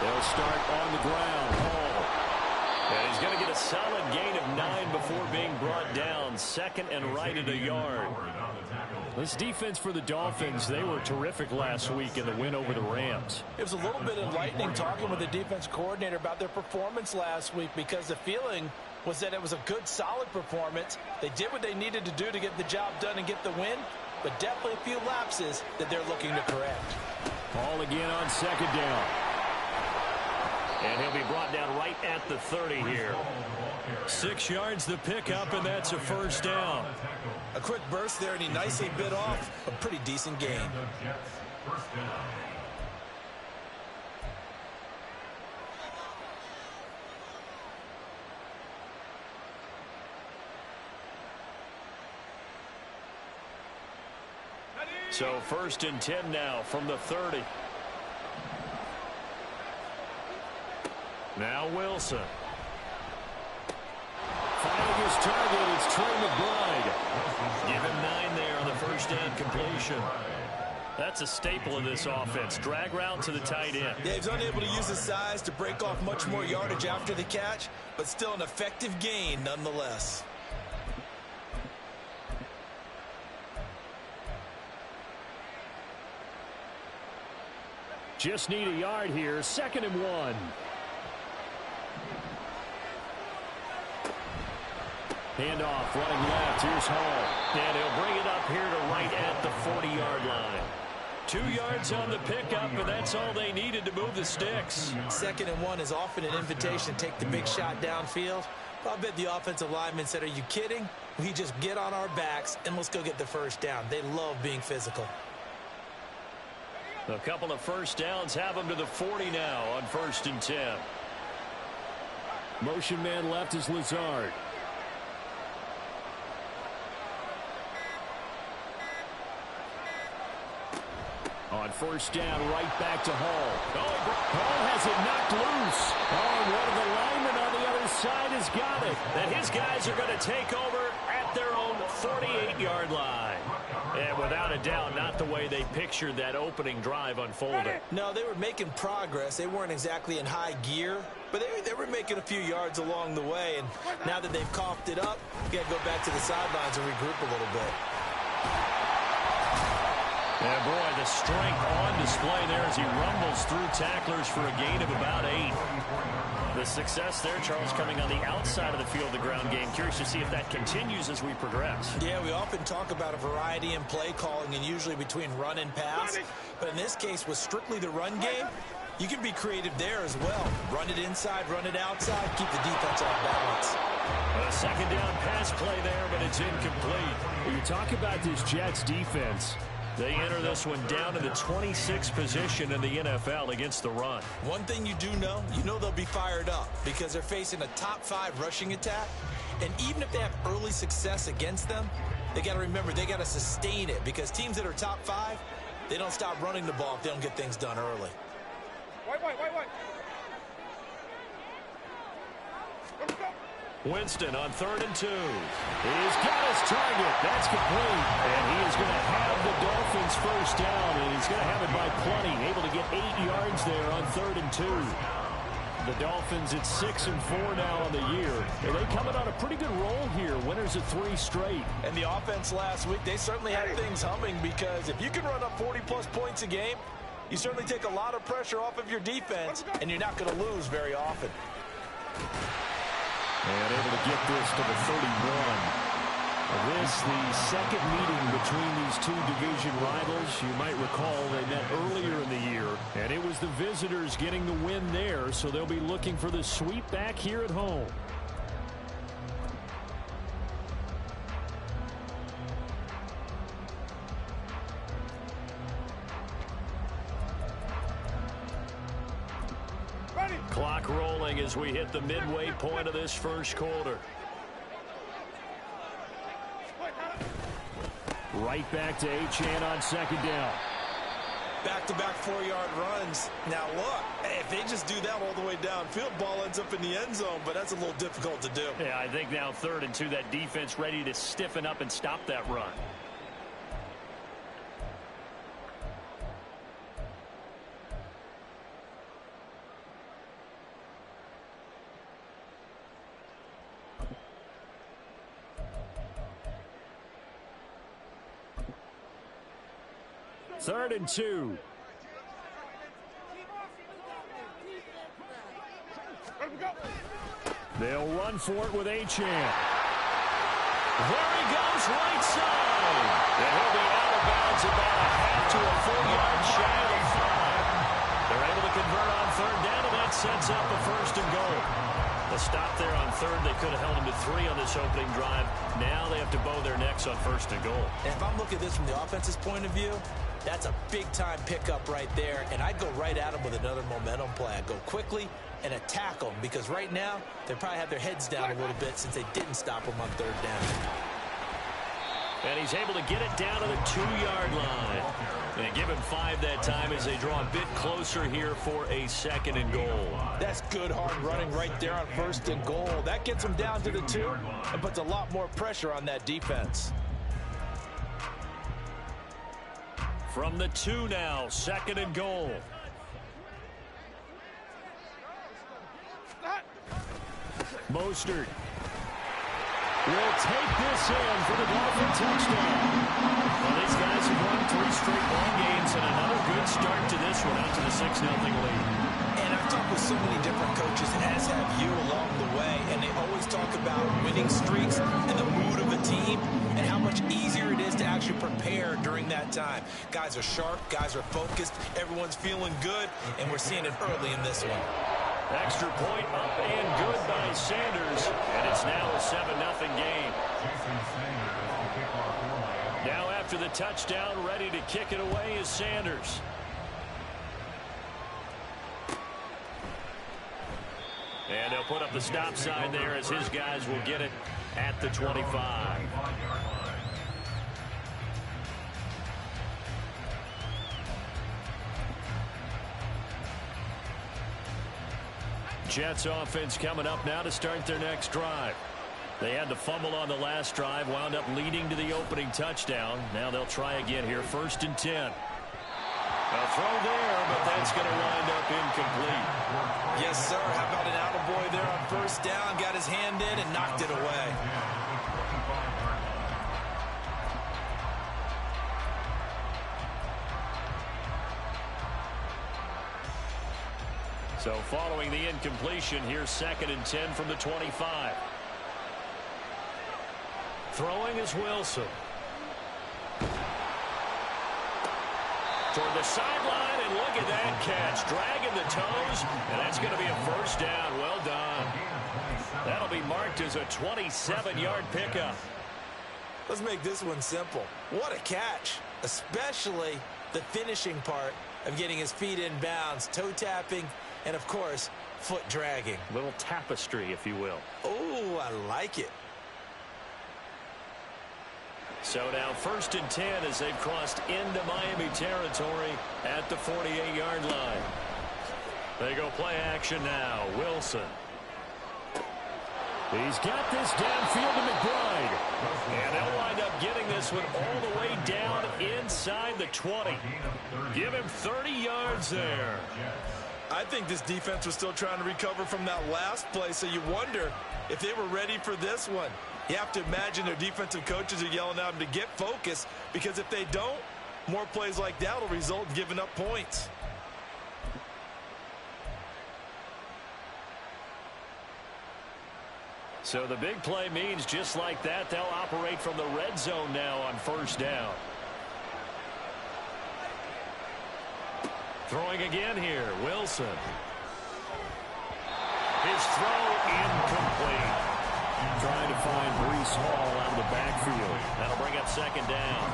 They'll start on the ground. Hall. And he's going to get a solid gain of 9 before being brought down. Second and right at a yard. This defense for the Dolphins, they were terrific last week in the win over the Rams. It was a little bit enlightening talking with the defense coordinator about their performance last week, because the feeling was that it was a good, solid performance. They did what they needed to do to get the job done and get the win, but definitely a few lapses that they're looking to correct. Ball again on second down. And he'll be brought down right at the 30 here. 6 yards the pickup, and that's a first down. A quick burst there, and he nicely bit off a pretty decent gain. So first and 10 now from the 30. Now Wilson. Finding his target, it's Trey McBride. Give him 9 there on the first down completion. That's a staple of this offense. Drag route to the tight end. Yeah, he's unable to use his size to break off much more yardage after the catch, but still an effective gain nonetheless. Just need a yard here. 2nd and 1. Handoff, running left. Here's Hall. And he'll bring it up here to right at the 40-yard line. 2 yards on the pickup, and that's all they needed to move the sticks. 2nd and 1 is often an invitation to take the big shot downfield. I bet the offensive lineman said, are you kidding? We just get on our backs, and let's go get the first down. They love being physical. A couple of first downs have them to the 40 now on 1st and 10. Motion man left is Lazard. On 1st down, right back to Hall. Hall has it knocked loose. Oh, and one of the linemen on the other side has got it. And his guys are going to take over at their own 48-yard line. And without a doubt, not the way they pictured that opening drive unfolding. No, they were making progress. They weren't exactly in high gear, but they were making a few yards along the way. And now that they've coughed it up, you got to go back to the sidelines and regroup a little bit. And boy, the strength on display there as he rumbles through tacklers for a gain of about 8. The success there, Charles, coming on the outside of the field, the ground game. Curious to see if that continues as we progress. Yeah, we often talk about a variety in play calling and usually between run and pass. But in this case, with strictly the run game, you can be creative there as well. Run it inside, run it outside, keep the defense off balance. A 2nd down pass play there, but it's incomplete. When you talk about this Jets defense, they enter this one down to the 26th position in the NFL against the run. One thing you do know, they'll be fired up because they're facing a top 5 rushing attack. And even if they have early success against them, they got to remember they got to sustain it, because teams that are top 5, they don't stop running the ball if they don't get things done early. Wait. Winston on 3rd and 2. He's got his target. That's complete. And he is going to have the Dolphins first down, and he's going to have it by plenty. Able to get 8 yards there on 3rd and 2. The Dolphins at 6-4 now on the year. And they coming on a pretty good roll here. Winners of 3 straight. And the offense last week, they certainly had things humming, because if you can run up 40-plus points a game, you certainly take a lot of pressure off of your defense, and you're not going to lose very often. And able to get this to the 31. This, the second meeting between these two division rivals. You might recall they met earlier in the year, and it was the visitors getting the win there, so they'll be looking for the sweep back here at home. Clock rolling as we hit the midway point of this first quarter. Right back to Achane on second down. Back-to-back 4-yard runs. Now, look, if they just do that all the way downfield, ball ends up in the end zone, but that's a little difficult to do. Yeah, I think now 3rd and 2, that defense ready to stiffen up and stop that run. Third and 2. They'll run for it with Achane. There he goes, right side. And he'll be out of bounds about a half to a 4-yard shy of 5. They're able to convert on 3rd down, and that sets up the 1st and goal. The stop there on 3rd, they could have held him to 3 on this opening drive. Now they have to bow their necks on 1st and goal. And if I'm looking at this from the offense's point of view, that's a big-time pickup right there, and I'd go right at him with another momentum play. I'd go quickly and attack them, because right now they probably have their heads down a little bit since they didn't stop him on 3rd down. And he's able to get it down to the 2-yard line. And give him 5 that time as they draw a bit closer here for a 2nd and goal. That's good hard running right there on 1st and goal. That gets them down to the 2 and puts a lot more pressure on that defense. From the 2 now, 2nd and goal. Mostert will take this in for the Dolphin touchdown. Well, these guys have won 3 straight ball games, and another good start to this one out to the 6-0 lead. And I've talked with so many different coaches, as have you, along the way, and they always talk about winning streaks and the mood of a team and how much easier it is to actually prepare during that time. Guys are sharp, guys are focused, everyone's feeling good, and we're seeing it early in this one. Extra point up and good by Sanders, and it's now a 7-0 game. Now after the touchdown, ready to kick it away is Sanders. And they'll put up the stop sign there as his guys will get it at the 25. Jets offense coming up now to start their next drive. They had the fumble on the last drive, wound up leading to the opening touchdown. Now they'll try again here, 1st and 10. A throw there, but that's going to wind up incomplete. Yes, sir. How about an attaboy there on 1st down? Got his hand in and knocked it away. So following the incompletion, here's 2nd and 10 from the 25. Throwing is Wilson. Toward the sideline, and look at that catch. Dragging the toes, and that's going to be a 1st down. Well done. That'll be marked as a 27-yard pickup. Let's make this one simple. What a catch, especially the finishing part of getting his feet in bounds, toe tapping, and, of course, foot dragging. Little tapestry, if you will. Oh, I like it. So now 1st and 10 as they've crossed into Miami territory at the 48-yard line. They go play action now. Wilson. He's got this downfield to McBride. And they'll wind up getting this one all the way down inside the 20. Give him 30 yards there. I think this defense was still trying to recover from that last play, so you wonder if they were ready for this one. You have to imagine their defensive coaches are yelling at them to get focused, because if they don't, more plays like that will result in giving up points. So the big play means just like that, they'll operate from the red zone now on first down. Throwing again here, Wilson. His throw incomplete. Trying to find Breece Hall out of the backfield. That'll bring up second down.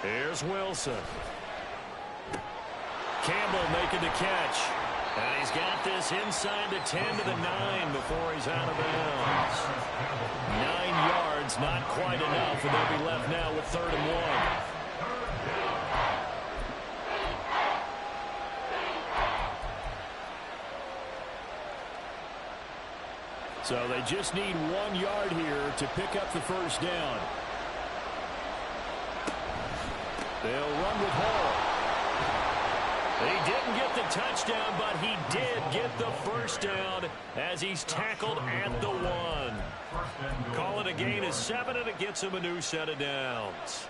Here's Wilson. Campbell making the catch. And he's got this inside the 10 to the 9 before he's out of bounds. 9 yards, not quite enough, and they'll be left now with 3rd and 1. So they just need 1 yard here to pick up the first down. They'll run with Hall. He didn't get the touchdown, but he did get the first down as he's tackled at the 1. Call it a gain of 7, and it gets him a new set of downs.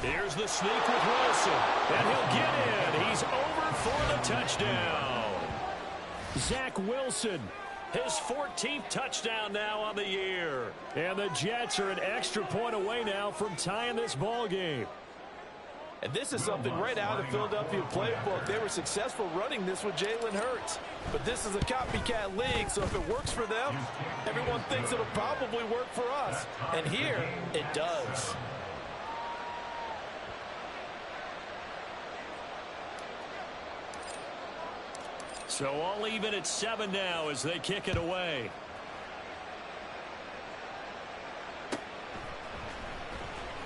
Here's the sneak with Wilson, and he'll get in. He's over for the touchdown. Zach Wilson, his 14th touchdown now on the year. And the Jets are an extra point away now from tying this ball game. And this is something right out of the Philadelphia playbook. They were successful running this with Jalen Hurts. But this is a copycat league, so if it works for them, everyone thinks it'll probably work for us. And here, it does. So all even at 7 now as they kick it away.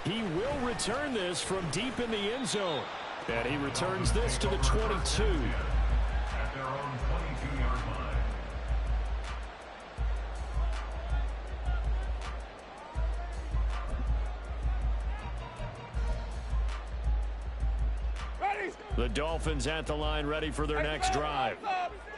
He will return this from deep in the end zone. And he returns this to the 22. At their own 22-yard line. The Dolphins at the line ready for their next drive.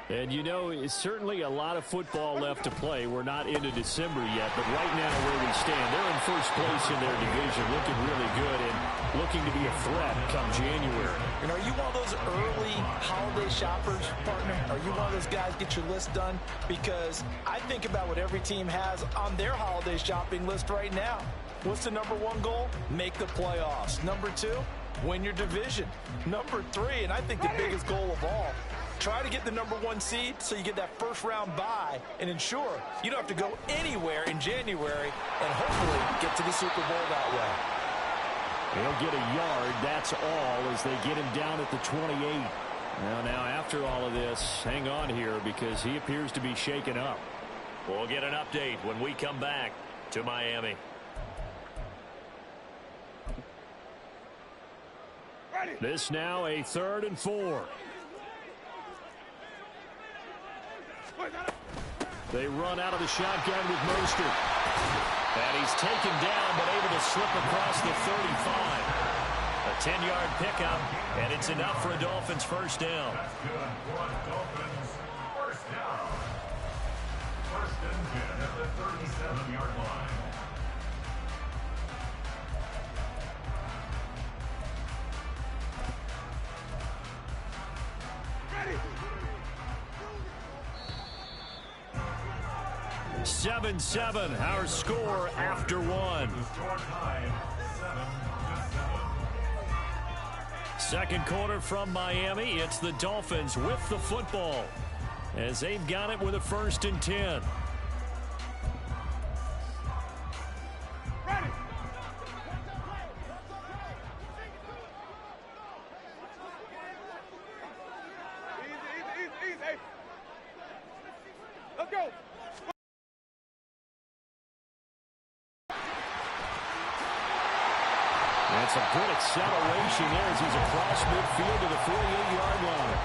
And you know, it's certainly a lot of football left to play. We're not into December yet, but right now where we stand, they're in first place in their division, looking really good and looking to be a threat come January. And are you one of those early holiday shoppers, partner? Are you one of those guys get your list done? Because I think about what every team has on their holiday shopping list right now. What's the number 1 goal? Make the playoffs. Number 2, win your division. Number 3, and I think the biggest goal of all, try to get the number 1 seed so you get that first round bye and ensure you don't have to go anywhere in January and hopefully get to the Super Bowl that way. He'll get a yard, that's all, as they get him down at the 28. Now after all of this, hang on here because he appears to be shaken up. We'll get an update when we come back to Miami. This now a 3rd and 4. They run out of the shotgun with Mostert. And he's taken down but able to slip across the 35. A 10-yard pickup, and it's enough for a Dolphins first down. That's good for a Dolphins first down. 1st and 10 at the 37-yard line. Ready. 7-7, our score after 1. Score time, 7-7. Second quarter from Miami. It's the Dolphins with the football as they've got it with a 1st and 10. Ready. Easy. And some good acceleration there as he's across midfield to the 48-yard line.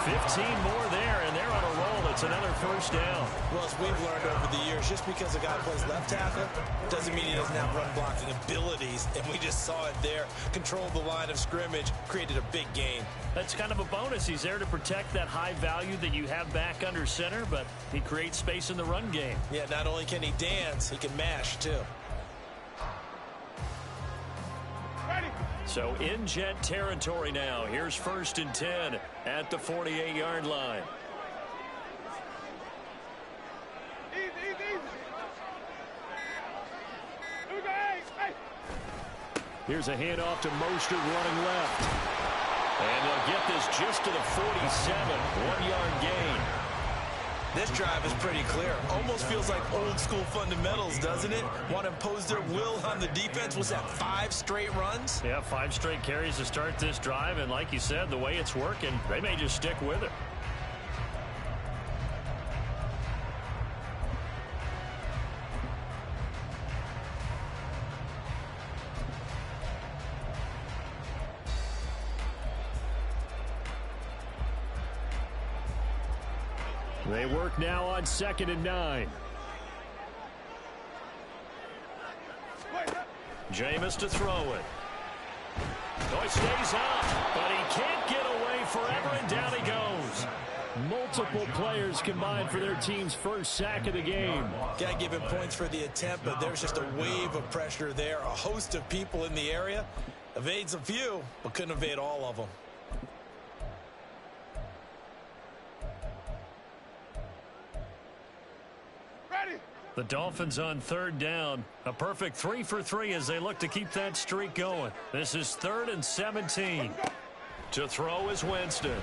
15 more there, and they're on a roll. It's another first down. Well, as we've learned over the years, just because a guy plays left tackle doesn't mean he doesn't have run-blocking abilities, and we just saw it there. Controlled the line of scrimmage, created a big gain. That's kind of a bonus. He's there to protect that high value that you have back under center, but he creates space in the run game. Yeah, not only can he dance, he can mash, too. So in Jet territory now. Here's 1st and 10 at the 48-yard line. Easy, easy, easy. Here we go, hey. Here's a handoff to Mostert running left. And they'll get this just to the 47. 1-yard gain. This drive is pretty clear. Almost feels like old school fundamentals, doesn't it? Want to impose their will on the defense. Was that 5 straight runs? Yeah, 5 straight carries to start this drive. And like you said, the way it's working, they may just stick with it. They work now on 2nd and 9. Jameis to throw it. Oh, he stays out, but he can't get away forever, and down he goes. Multiple players combined for their team's first sack of the game. Got to give him points for the attempt, but there's just a wave of pressure there. A host of people in the area. Evades a few, but couldn't evade all of them. The Dolphins on 3rd down. A perfect 3 for 3 as they look to keep that streak going. This is 3rd and 17. To throw is Winston.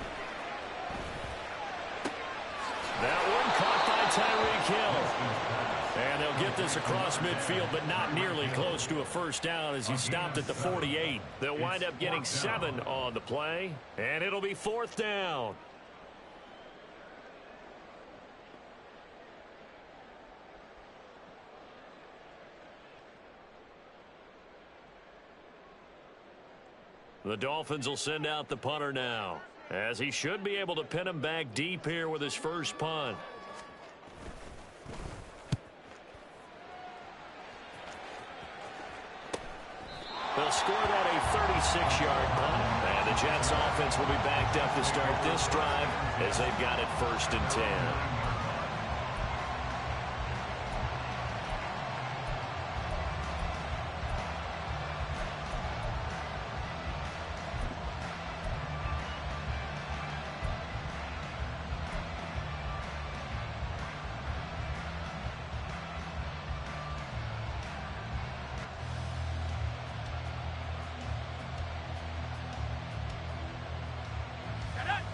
That one caught by Tyreek Hill. And they'll get this across midfield, but not nearly close to a first down as he stopped at the 48. They'll wind up getting 7 on the play, and it'll be 4th down. The Dolphins will send out the punter now, as he should be able to pin him back deep here with his first punt. They'll score that a 36-yard punt, and the Jets offense will be backed up to start this drive as they've got it 1st and 10.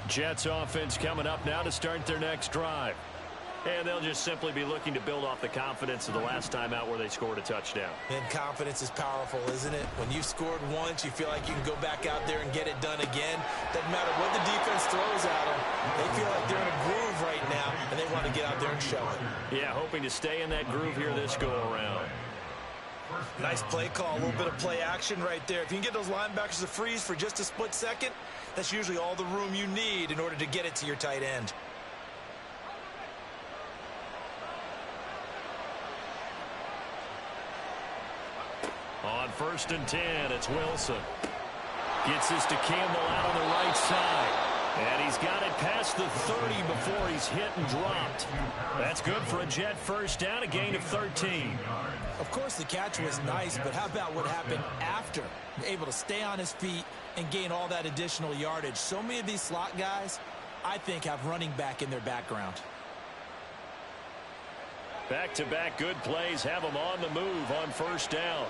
Jets offense coming up now to start their next drive. And they'll just simply be looking to build off the confidence of the last time out where they scored a touchdown. And confidence is powerful, isn't it? When you've scored once, you feel like you can go back out there and get it done again. Doesn't matter what the defense throws at them. They feel like they're in a groove right now, and they want to get out there and show it. Yeah, hoping to stay in that groove here this go-around. Nice play call, a little bit of play action right there. If you can get those linebackers to freeze for just a split second, that's usually all the room you need in order to get it to your tight end. On 1st and 10, it's Wilson. Gets this to Campbell out on the right side. And he's got it past the 30 before he's hit and dropped. That's good for a Jet first down, a gain of 13. Of course, the catch was nice, but how about what happened after? Able to stay on his feet and gain all that additional yardage. So many of these slot guys, I think, have running back in their background. Back-to-back good plays have them on the move on 1st down.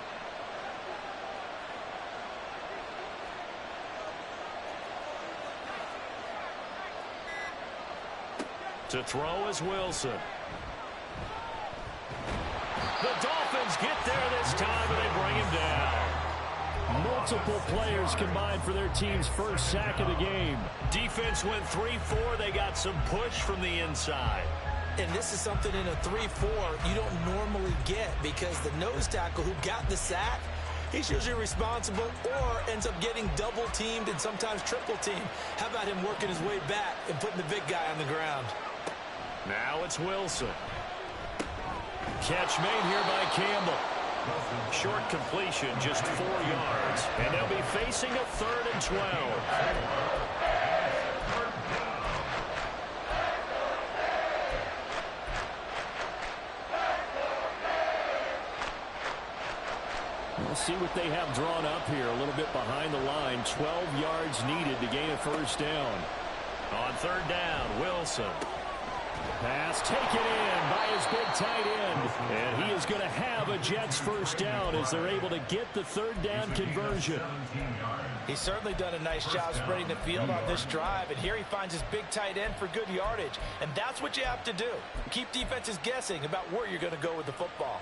To throw is Wilson. The Dolphins get there this time, and they bring him down. Multiple players combined for their team's first sack of the game. Defense went 3-4. They got some push from the inside. And this is something in a 3-4 you don't normally get because the nose tackle who got the sack He's usually responsible or ends up getting double-teamed and sometimes triple-teamed. How about him working his way back and putting the big guy on the ground? Now it's Wilson. Catch made here by Campbell. Short completion, just 4 yards. And they'll be facing a 3rd and 12. We'll see what they have drawn up here. A little bit behind the line. 12 yards needed to gain a 1st down. On 3rd down, Wilson. Pass taken in by his big tight end. And he is going to have a Jets 1st down as they're able to get the 3rd down conversion. He's certainly done a nice job spreading the field on this drive. And here he finds his big tight end for good yardage. And that's what you have to do. Keep defenses guessing about where you're going to go with the football.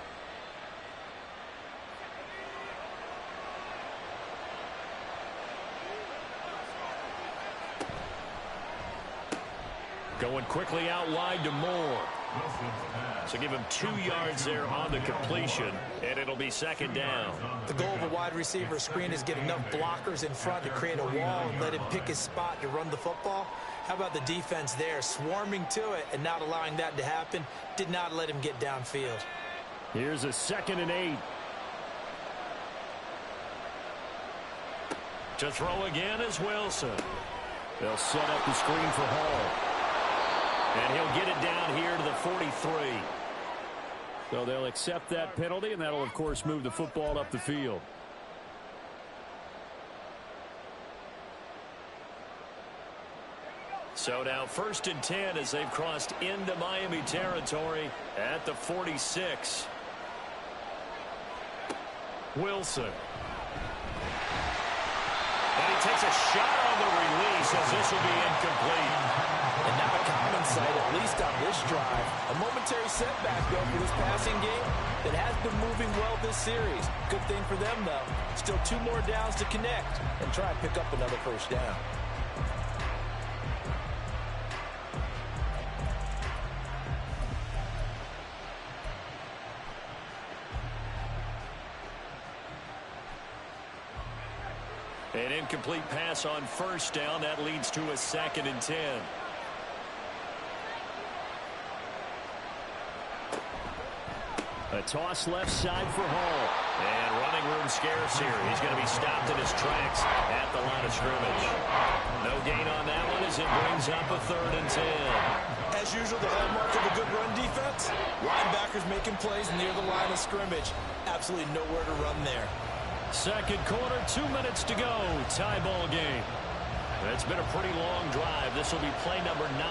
Going quickly out wide to Moore. So give him 2 yards there on the completion, and it'll be 2nd down. The goal of a wide receiver screen is get enough blockers in front to create a wall and let him pick his spot to run the football. How about the defense there, swarming to it and not allowing that to happen? Did not let him get downfield. Here's a 2nd and 8. To throw again is Wilson. They'll set up the screen for Hall. And he'll get it down here to the 43. So they'll accept that penalty, and that'll, of course, move the football up the field. So now 1st and 10 as they've crossed into Miami territory at the 46. Wilson. And he takes a shot on the release as this will be incomplete. And not a common sight, at least on this drive. A momentary setback, though, for this passing game that has been moving well this series. Good thing for them, though. Still 2 more downs to connect and try and pick up another 1st down. An incomplete pass on 1st down. That leads to a 2nd and 10. A toss left side for Hall. And running room scarce here. He's going to be stopped in his tracks at the line of scrimmage. No gain on that one as it brings up a 3rd and 10. As usual, the hallmark of a good run defense, linebackers making plays near the line of scrimmage. Absolutely nowhere to run there. 2nd quarter, 2 minutes to go. Tie ball game. It's been a pretty long drive. This will be play number 9.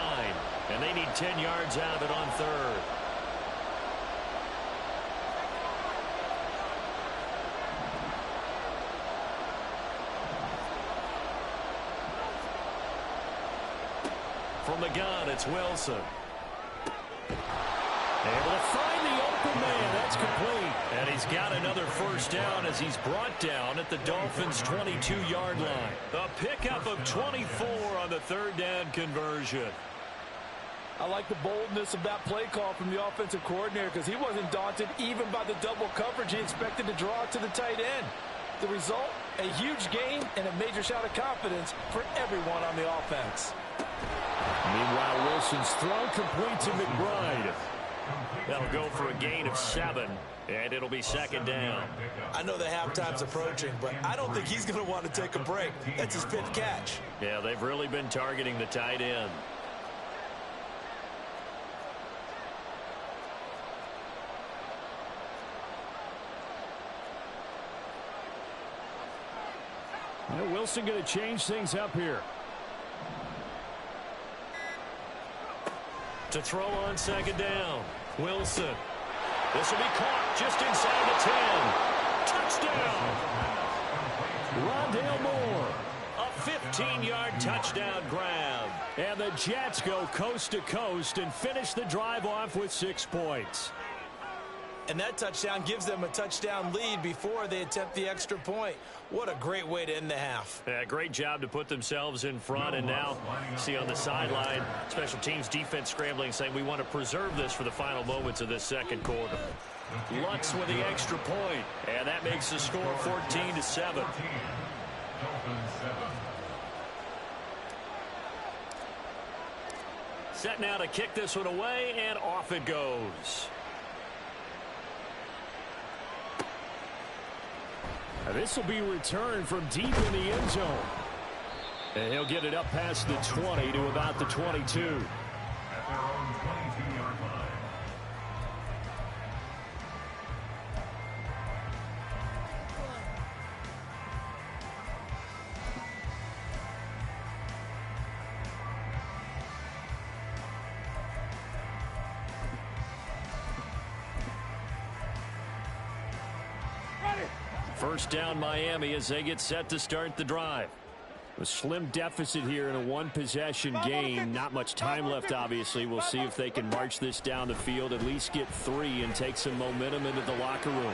And they need 10 yards out of it on 3rd. From the gun, it's Wilson. Able to find the open man. That's complete. And he's got another 1st down as he's brought down at the Dolphins' 22-yard line. A pickup of 24 on the 3rd down conversion. I like the boldness of that play call from the offensive coordinator because he wasn't daunted even by the double coverage he expected to draw to the tight end. The result, a huge gain and a major shout of confidence for everyone on the offense. Meanwhile, Wilson's throw complete to McBride. That'll go for a gain of 7, and it'll be 2nd down. I know the halftime's approaching, but I don't think he's going to want to take a break. That's his 5th catch. Yeah, they've really been targeting the tight end. Well, Wilson going to change things up here. To throw on 2nd down. Wilson. This will be caught just inside the 10. Touchdown. Rondale Moore. A 15-yard touchdown grab. And the Jets go coast to coast and finish the drive off with 6 points. And that touchdown gives them a touchdown lead before they attempt the extra point. What a great way to end the half. Yeah, great job to put themselves in front. And now, see on the sideline, special teams defense scrambling, saying we want to preserve this for the final moments of this second quarter. Lutz with the extra point, and that makes the score 14-7. Set now to kick this one away, and off it goes. This will be returned from deep in the end zone. And he'll get it up past the 20 to about the 22. At their own 22-yard line. First down Miami as they get set to start the drive. A slim deficit here in a one-possession game. Not much time left, obviously. We'll see if they can march this down the field, at least get 3 and take some momentum into the locker room.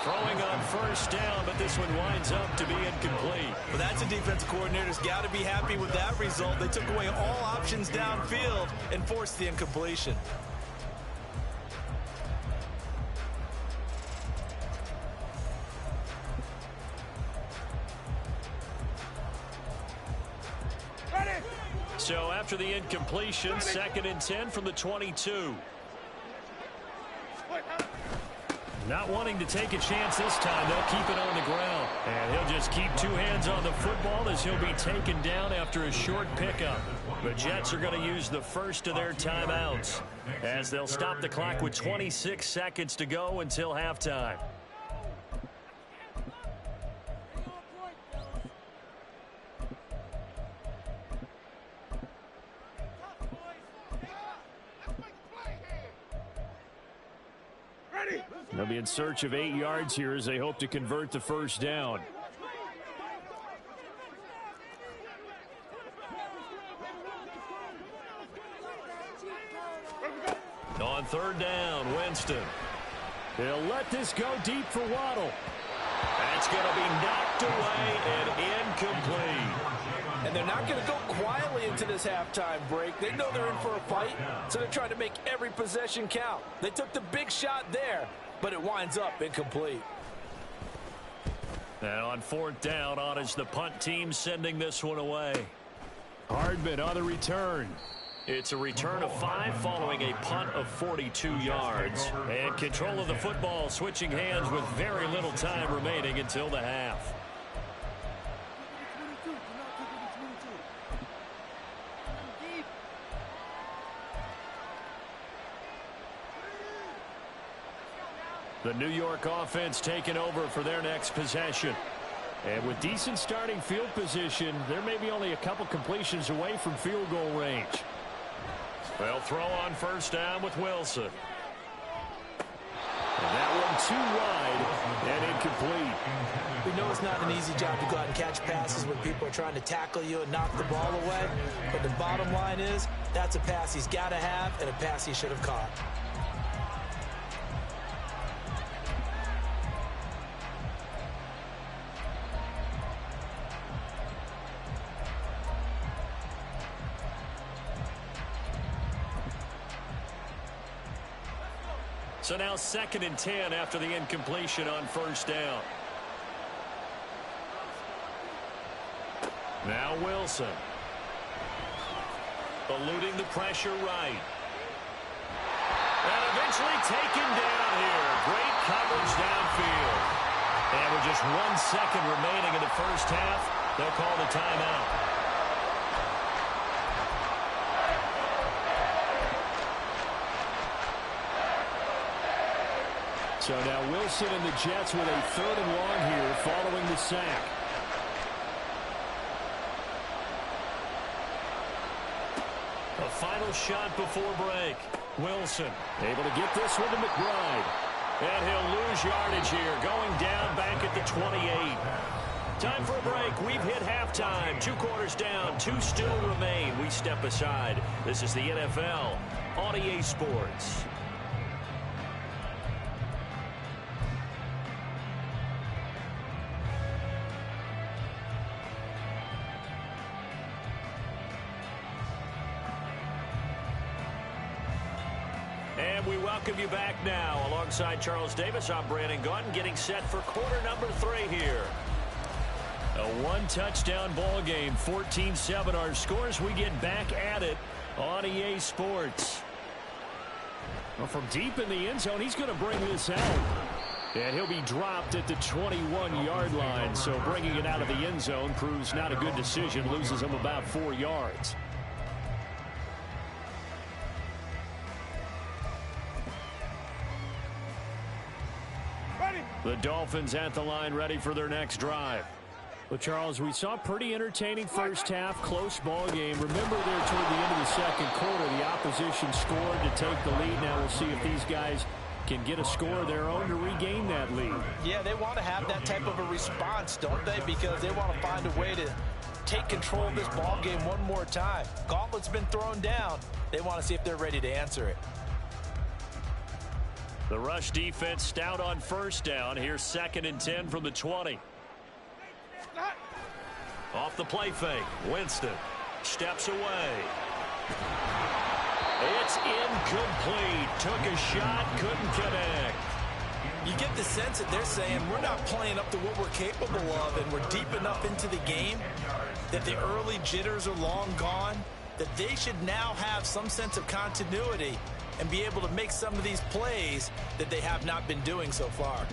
Throwing on first down, but this one winds up to be incomplete. Well, that's a defensive coordinator's got to be happy with that result. They took away all options downfield and forced the incompletion. So after the incompletion, 2nd and 10 from the 22. Not wanting to take a chance this time, they'll keep it on the ground. And he'll just keep 2 hands on the football as he'll be taken down after a short pickup. The Jets are going to use the first of their timeouts as they'll stop the clock with 26 seconds to go until halftime. They'll be in search of 8 yards here as they hope to convert the first down. On 3rd down, Winston. They'll let this go deep for Waddle. That's going to be knocked away and incomplete. And they're not going to go quietly into this halftime break. They know they're in for a fight, so they're trying to make every possession count. They took the big shot there, but it winds up incomplete. And on 4th down, on is the punt team sending this one away. Hardman on the return. It's a return of 5 following a punt of 42 yards. And control of the football switching hands with very little time remaining until the half. The New York offense taking over for their next possession. And with decent starting field position, they're maybe only a couple completions away from field goal range. They'll throw on first down with Wilson. And that one too wide and incomplete. We know it's not an easy job to go out and catch passes when people are trying to tackle you and knock the ball away. But the bottom line is, that's a pass he's got to have and a pass he should have caught. So now 2nd and 10 after the incompletion on first down. Now Wilson. Eluding the pressure right. And eventually taken down here. Great coverage downfield. And with just 1 second remaining in the first half, they'll call the timeout. So now Wilson and the Jets with a 3rd and long here following the sack. A final shot before break. Wilson able to get this one to McBride. And he'll lose yardage here, going down back at the 28. Time for a break. We've hit halftime. 2 quarters down, 2 still remain. We step aside. This is the NFL on EA Sports. we welcome you back now. Alongside Charles Davis, I'm Brandon Gaudin, getting set for quarter number 3 here. A one-touchdown ball game, 14-7 our scores. We get back at it on EA Sports. Well, from deep in the end zone, he's going to bring this out. And he'll be dropped at the 21-yard line. So bringing it out of the end zone proves not a good decision. Loses him about 4 yards. The Dolphins at the line, ready for their next drive. Well, Charles, we saw a pretty entertaining first half, close ball game. Remember there toward the end of the second quarter, the opposition scored to take the lead. Now we'll see if these guys can get a score of their own to regain that lead. Yeah, they want to have that type of a response, don't they? Because they want to find a way to take control of this ball game one more time. Gauntlet's been thrown down. They want to see if they're ready to answer it. The rush defense stout on first down. Here's 2nd and 10 from the 20. Off the play fake. Winston steps away. It's incomplete. Took a shot, couldn't connect. You get the sense that they're saying we're not playing up to what we're capable of, and we're deep enough into the game that the early jitters are long gone, that they should now have some sense of continuity and be able to make some of these plays that they have not been doing so far.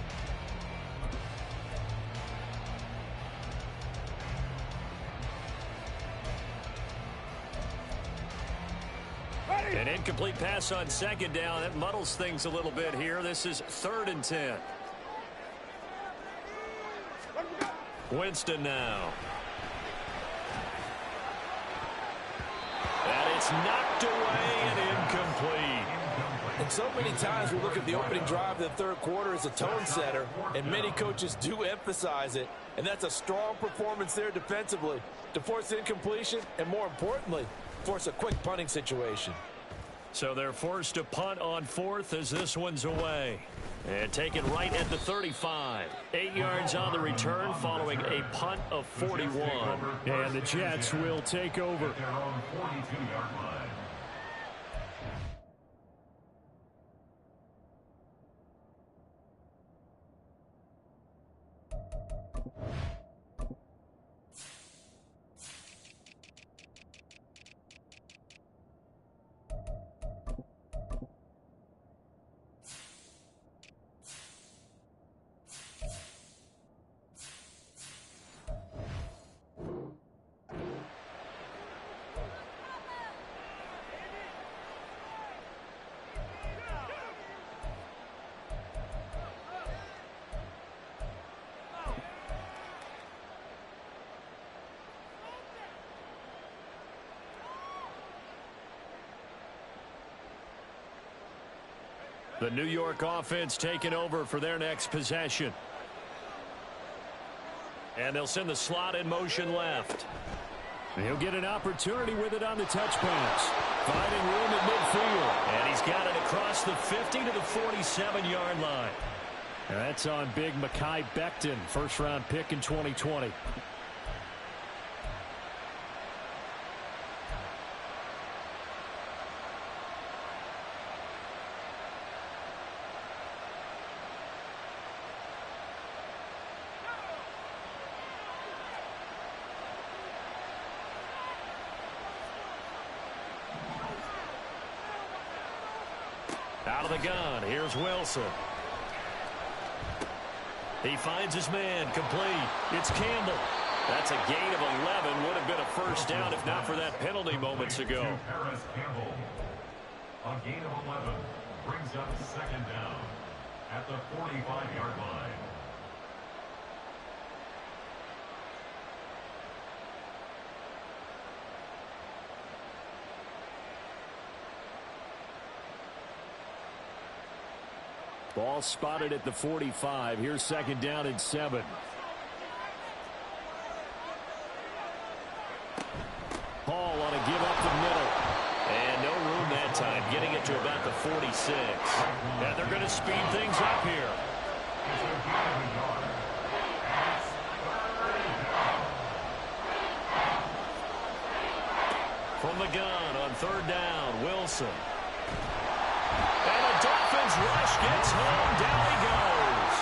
An incomplete pass on 2nd down. That muddles things a little bit here. This is 3rd and 10. Winston now. And it's knocked away and incomplete. And so many times we look at the opening drive of the 3rd quarter as a tone setter, and many coaches do emphasize it. And that's a strong performance there defensively to force incompletion and, more importantly, force a quick punting situation. So they're forced to punt on 4th as this one's away. And taken right at the 35. 8 yards on the return following a punt of 41. And the Jets will take over. Their own 42-yard line. The New York offense taking over for their next possession. And they'll send the slot in motion left. He'll get an opportunity with it on the touch pass. Finding room at midfield. And he's got it across the 50 to the 47-yard line. And that's on big Mekhi Becton, first-round pick in 2020. Out of the gun, here's Wilson. He finds his man, complete. It's Campbell. That's a gain of 11. Would have been a first down if not for that penalty moments ago. Harris Campbell. A gain of 11 brings up 2nd down at the 45-yard line. Ball spotted at the 45. Here's 2nd down and 7. Hall on a give up the middle. And no room that time, getting it to about the 46. And they're going to speed things up here. From the gun on 3rd down, Wilson. And a rush gets home. Down he goes.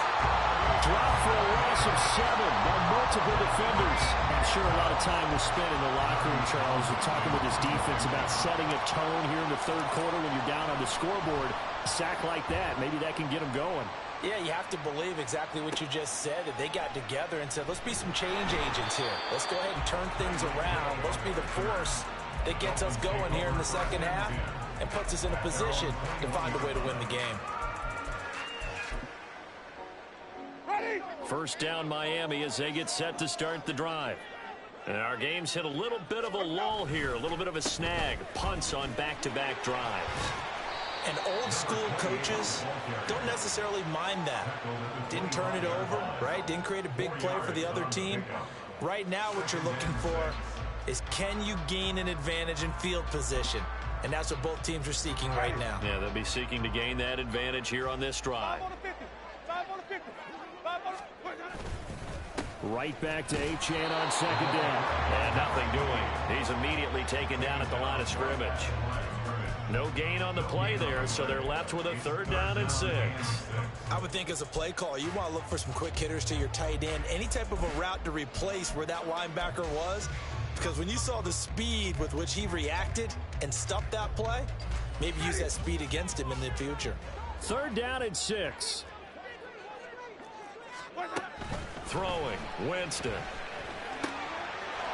Drop for a loss of 7 by multiple defenders. I'm sure a lot of time was spent in the locker room, Charles, talking with his defense about setting a tone here in the third quarter when you're down on the scoreboard. A sack like that, maybe that can get them going. Yeah, you have to believe exactly what you just said. That they got together and said, let's be some change agents here. Let's go ahead and turn things around. Let's be the force that gets us going here in the second half and puts us in a position to find a way to win the game. First down Miami as they get set to start the drive. And our game's hit a little bit of a lull here, a little bit of a snag. Punts on back-to-back drives. And old-school coaches don't necessarily mind that. Didn't turn it over, right? Didn't create a big play for the other team. Right now what you're looking for is can you gain an advantage in field position? And that's what both teams are seeking right now. Yeah, they'll be seeking to gain that advantage here on this drive. Right back to Achane on second down. And nothing doing. He's immediately taken down at the line of scrimmage. No gain on the play there, so they're left with a 3rd down and 6. I would think as a play caller, you want to look for some quick hitters to your tight end. Any type of a route to replace where that linebacker was. Because when you saw the speed with which he reacted and stuffed that play, maybe use that speed against him in the future. 3rd down and 6. Throwing, Winston.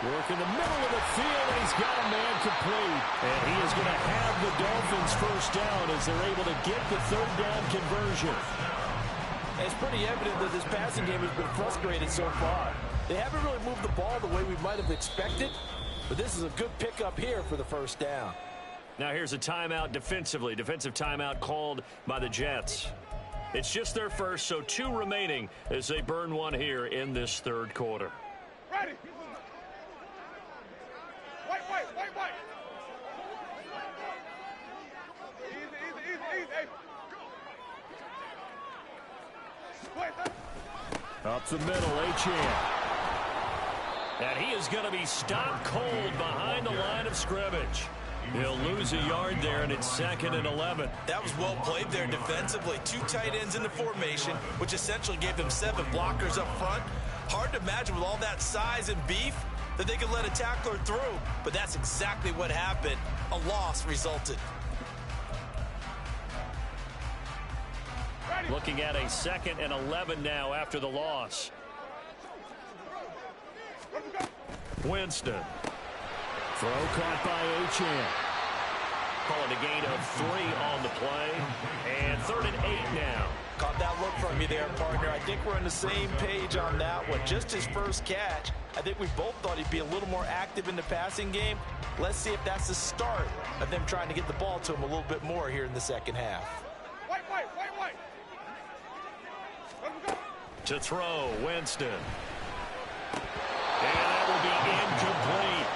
Work in the middle of the field, and he's got a man complete. And he is going to have the Dolphins first down as they're able to get the 3rd down conversion. It's pretty evident that this passing game has been frustrated so far. They haven't really moved the ball the way we might have expected, but this is a good pickup here for the first down. Now here's a timeout defensively. Defensive timeout called by the Jets. It's just their first, so 2 remaining as they burn one here in this 3rd quarter. Ready. Up the middle, Achane. And he is going to be stopped cold behind the line of scrimmage. He'll lose a yard there, and it's 2nd and 11. That was well played there defensively. 2 tight ends in the formation, which essentially gave them 7 blockers up front. Hard to imagine with all that size and beef that they could let a tackler through. But that's exactly what happened. A loss resulted. Looking at a 2nd and 11 now after the loss. Winston. Throw caught by Achane. Calling a gain of 3 on the play. And 3rd and 8 now. Caught that look from you there, partner. I think we're on the same page on that one. Just his first catch. I think we both thought he'd be a little more active in the passing game. Let's see if that's the start of them trying to get the ball to him a little bit more here in the second half. To throw, Winston. And that will be incomplete.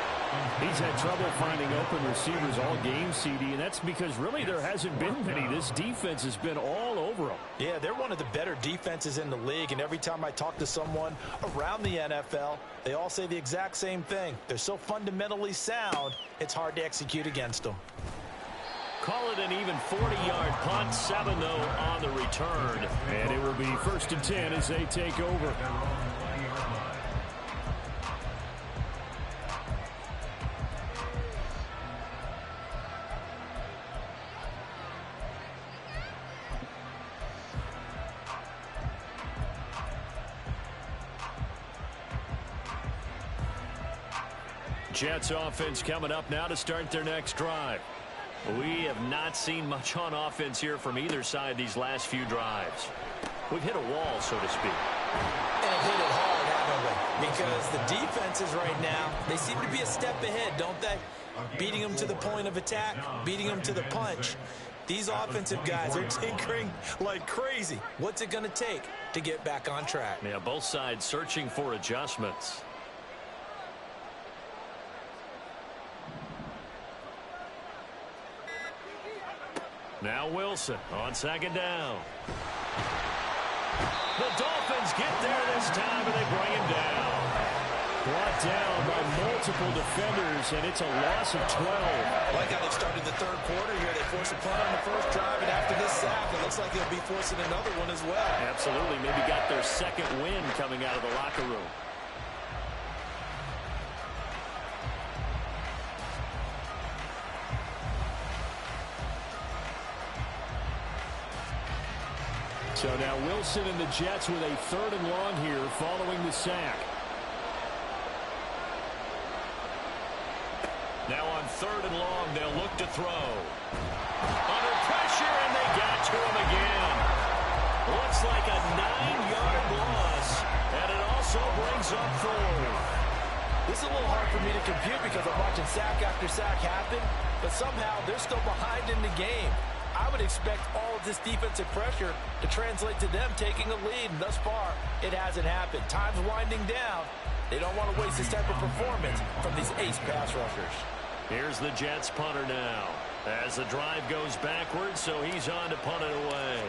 He's had trouble finding open receivers all game, CD, and that's because really there hasn't been many. This defense has been all over them. Yeah, they're one of the better defenses in the league, and every time I talk to someone around the NFL, they all say the exact same thing. They're so fundamentally sound, it's hard to execute against them. Call it an even 40-yard punt, 7 though on the return. And it will be 1st and 10 as they take over. Jets offense coming up now to start their next drive. We have not seen much on offense here from either side these last few drives. We've hit a wall, so to speak. And hit it hard, haven't we? Because the defenses right now, they seem to be a step ahead, don't they? Beating them to the point of attack, beating them to the punch. These offensive guys are tinkering like crazy. What's it going to take to get back on track? Yeah, both sides searching for adjustments. Now Wilson on 2nd down. The Dolphins get there this time, and they bring him down. Brought down by multiple defenders, and it's a loss of 12. Like how they started the third quarter here. They forced a punt on the first drive, and after this sack, it looks like they'll be forcing another one as well. Absolutely. Maybe got their second win coming out of the locker room. So now Wilson and the Jets with a 3rd and long here following the sack. Now on 3rd and long, they'll look to throw. Under pressure, and they got to him again. Looks like a 9-yard loss, and it also brings up 4. This is a little hard for me to compute because I'm watching sack after sack happen, but somehow they're still behind in the game. I would expect all of this defensive pressure to translate to them taking a lead, and thus far, it hasn't happened. Time's winding down. They don't want to waste this type of performance from these ace pass rushers. Here's the Jets punter now as the drive goes backwards, so he's on to punt it away.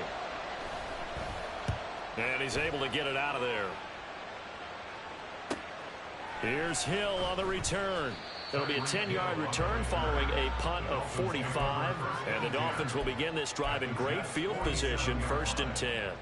And he's able to get it out of there. Here's Hill on the return. It'll be a 10-yard return following a punt of 45. And the Dolphins will begin this drive in great field position, 1st and 10.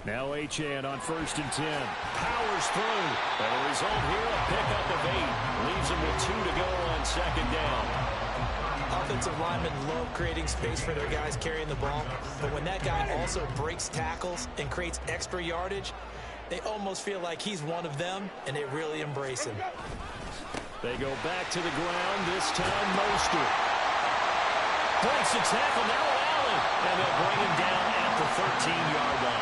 Now Achane on 1st and 10. Powers through. And the result here, a pickup of 8. Leaves him with 2 to go on 2nd down. Offensive linemen love creating space for their guys carrying the ball. But when that guy also breaks tackles and creates extra yardage, they almost feel like he's one of them, and they really embrace him. They go back to the ground, this time Mostert. Breaks the tackle, now Allen. And they'll bring him down at the 13-yard line.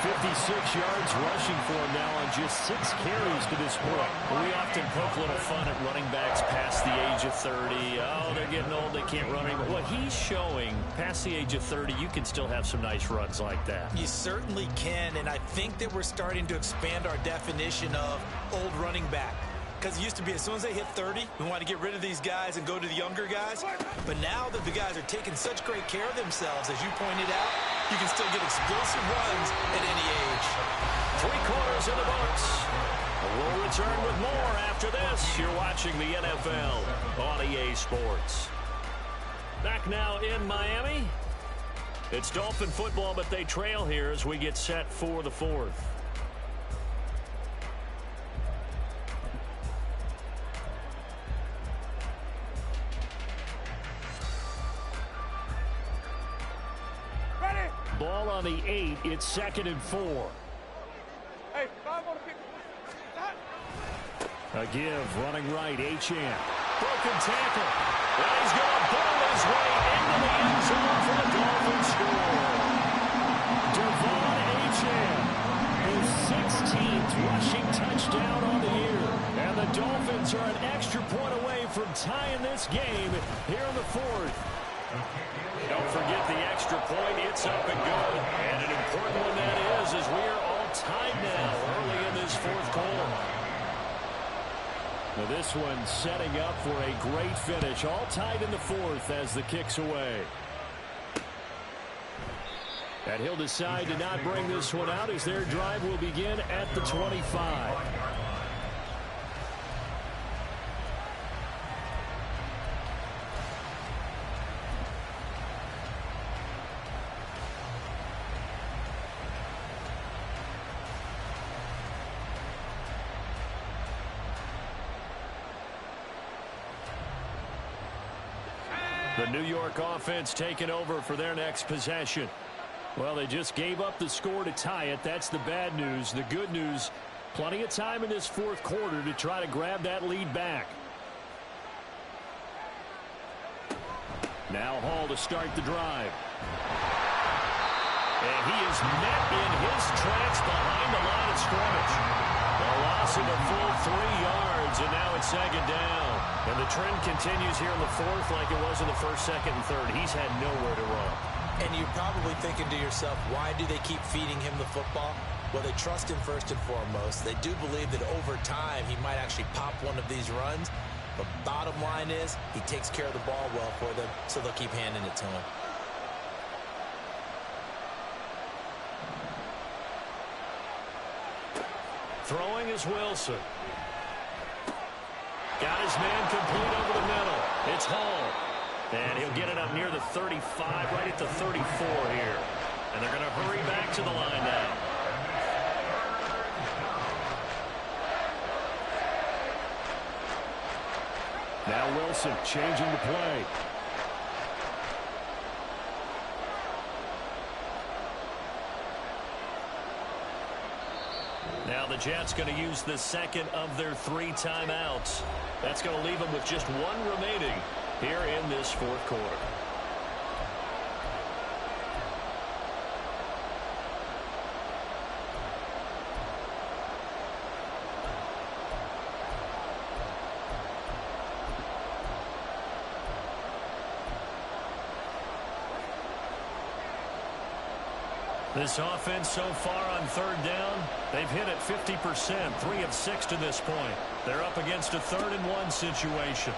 56 yards rushing for him now on just 6 carries to this point. We often poke a little fun at running backs past the age of 30. Oh, they're getting old, they can't run anymore. What he's showing, past the age of 30, you can still have some nice runs like that. You certainly can, and I think that we're starting to expand our definition of old running back. Because it used to be as soon as they hit 30, we want to get rid of these guys and go to the younger guys. But now that the guys are taking such great care of themselves, as you pointed out, you can still get explosive runs at any age. 3 quarters in the books. We'll return with more after this. You're watching the NFL on EA Sports. Back now in Miami. It's Dolphin football, but they trail here as we get set for the 4th. Ball on the 8. It's 2nd and 4. Hey, I'm gonna pick A give, running right, Achane. Broken tackle. And he's going to ball his way into the end zone for the Dolphins score. Devon Achane, his 16th rushing touchdown on the year. And the Dolphins are an extra point away from tying this game here in the 4th. Don't forget the extra point. It's up and good. And an important one that is, as we are all tied now early in this 4th quarter. Now this one setting up for a great finish. All tied in the 4th as the kick's away. And he'll decide to not bring this one out as their drive will begin at the 25. The New York offense taking over for their next possession. Well, they just gave up the score to tie it. That's the bad news. The good news, plenty of time in this 4th quarter to try to grab that lead back. Now Hall to start the drive. And he is met in his tracks behind the line of scrimmage. A loss of a full 3 yards, and now it's 2nd down. And the trend continues here in the 4th like it was in the 1st, 2nd, and 3rd. He's had nowhere to run. And you're probably thinking to yourself, why do they keep feeding him the football? Well, they trust him first and foremost. They do believe that over time he might actually pop one of these runs. But bottom line is he takes care of the ball well for them, so they'll keep handing it to him. Throwing is Wilson. Got his man complete over the middle. It's Hall. And he'll get it up near the 35, right at the 34 here. And they're going to hurry back to the line now. Now Wilson changing the play. Now the Jets going to use the second of their 3 timeouts. That's going to leave them with just 1 remaining here in this fourth quarter. This offense so far on third down, they've hit it 50%, 3 of 6 to this point. They're up against a 3rd and 1 situation.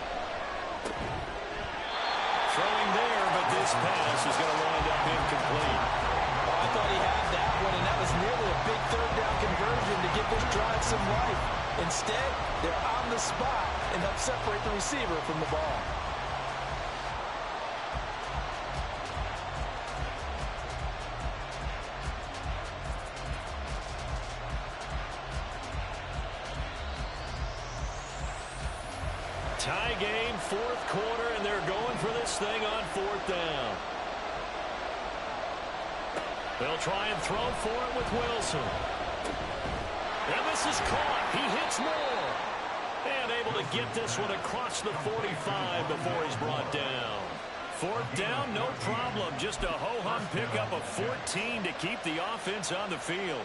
Throwing there, but this pass is going to wind up incomplete. Oh, I thought he had that one, and that was nearly a big third down conversion to give this drive some life. Instead, they're on the spot and help separate the receiver from the ball. Tie game, fourth quarter, and they're going for this thing on 4th down. They'll try and throw for it with Wilson. And this is caught. He hits Moore. And able to get this one across the 45 before he's brought down. 4th down, no problem. Just a ho-hum pickup of 14 to keep the offense on the field.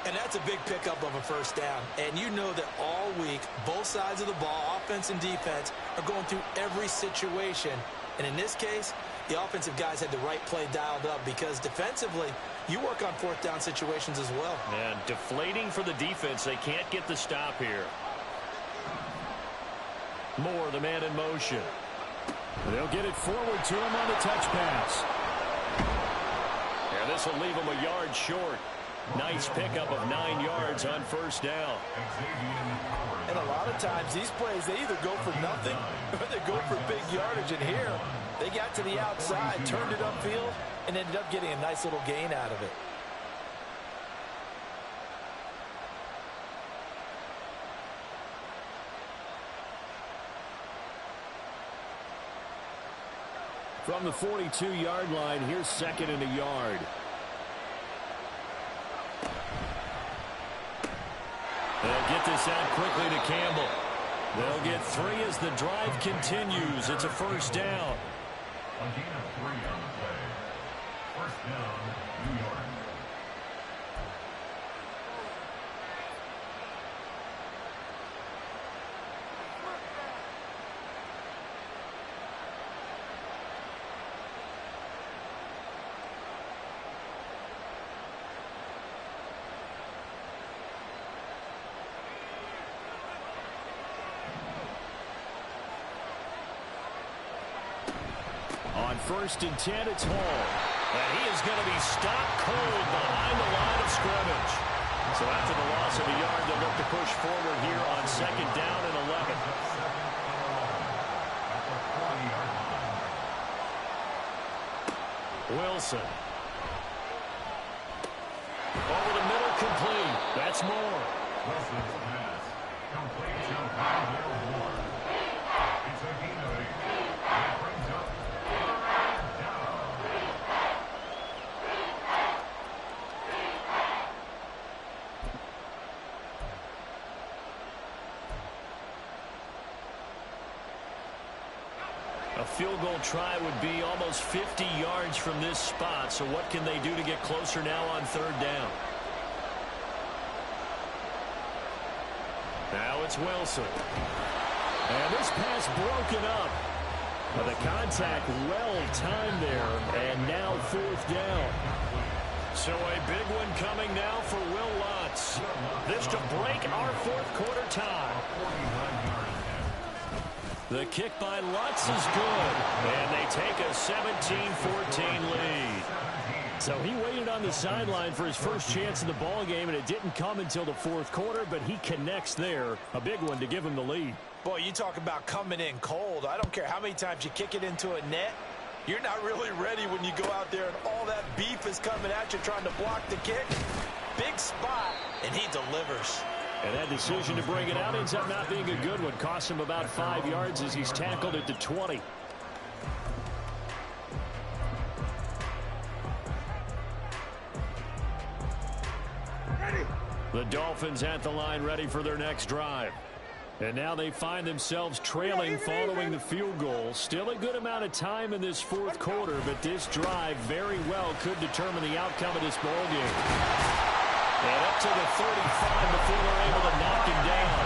And that's a big pickup of a first down. And you know that all week, both sides of the ball, offense and defense, are going through every situation. And in this case, the offensive guys had the right play dialed up because defensively, you work on 4th down situations as well. And deflating for the defense. They can't get the stop here. Moore, the man in motion. They'll get it forward to him on the touch pass. And this will leave him a yard short. Nice pickup of 9 yards on first down. And a lot of times these plays, they either go for nothing or they go for big yardage. And here, they got to the outside, turned it upfield, and ended up getting a nice little gain out of it. From the 42-yard line, here's 2nd and a yard. They'll get this out quickly to Campbell. They'll get 3 as the drive continues. It's a first down. A gain of 3 on the play. First down, New York. On 1st and 10, it's Hall. And he is going to be stopped cold behind the line of scrimmage. So after the loss of a yard, they'll look to push forward here on 2nd down and 11. Wilson. Over the middle, complete. That's Moore. Wilson's pass. Complete to Moore. It's a gain of 8. That brings up 3rd down. A field goal try would be almost 50 yards from this spot. So what can they do to get closer now on 3rd down? Now it's Wilson. And this pass broken up. But the contact well timed there. And now 4th down. So a big one coming now for Will Lutz. This to break our fourth quarter tie. The kick by Lutz is good, and they take a 17-14 lead. So he waited on the sideline for his first chance in the ball game, and it didn't come until the fourth quarter, but he connects there. A big one to give him the lead. Boy, you talk about coming in cold. I don't care how many times you kick it into a net. You're not really ready when you go out there and all that beef is coming at you trying to block the kick. Big spot, and he delivers. And that decision to bring it out ends up not being a good one. Costs him about 5 yards as he's tackled at the 20. The Dolphins at the line ready for their next drive. And now they find themselves trailing following the field goal. Still a good amount of time in this fourth quarter, but this drive very well could determine the outcome of this ball game. And up to the 35 before they're able to knock him down.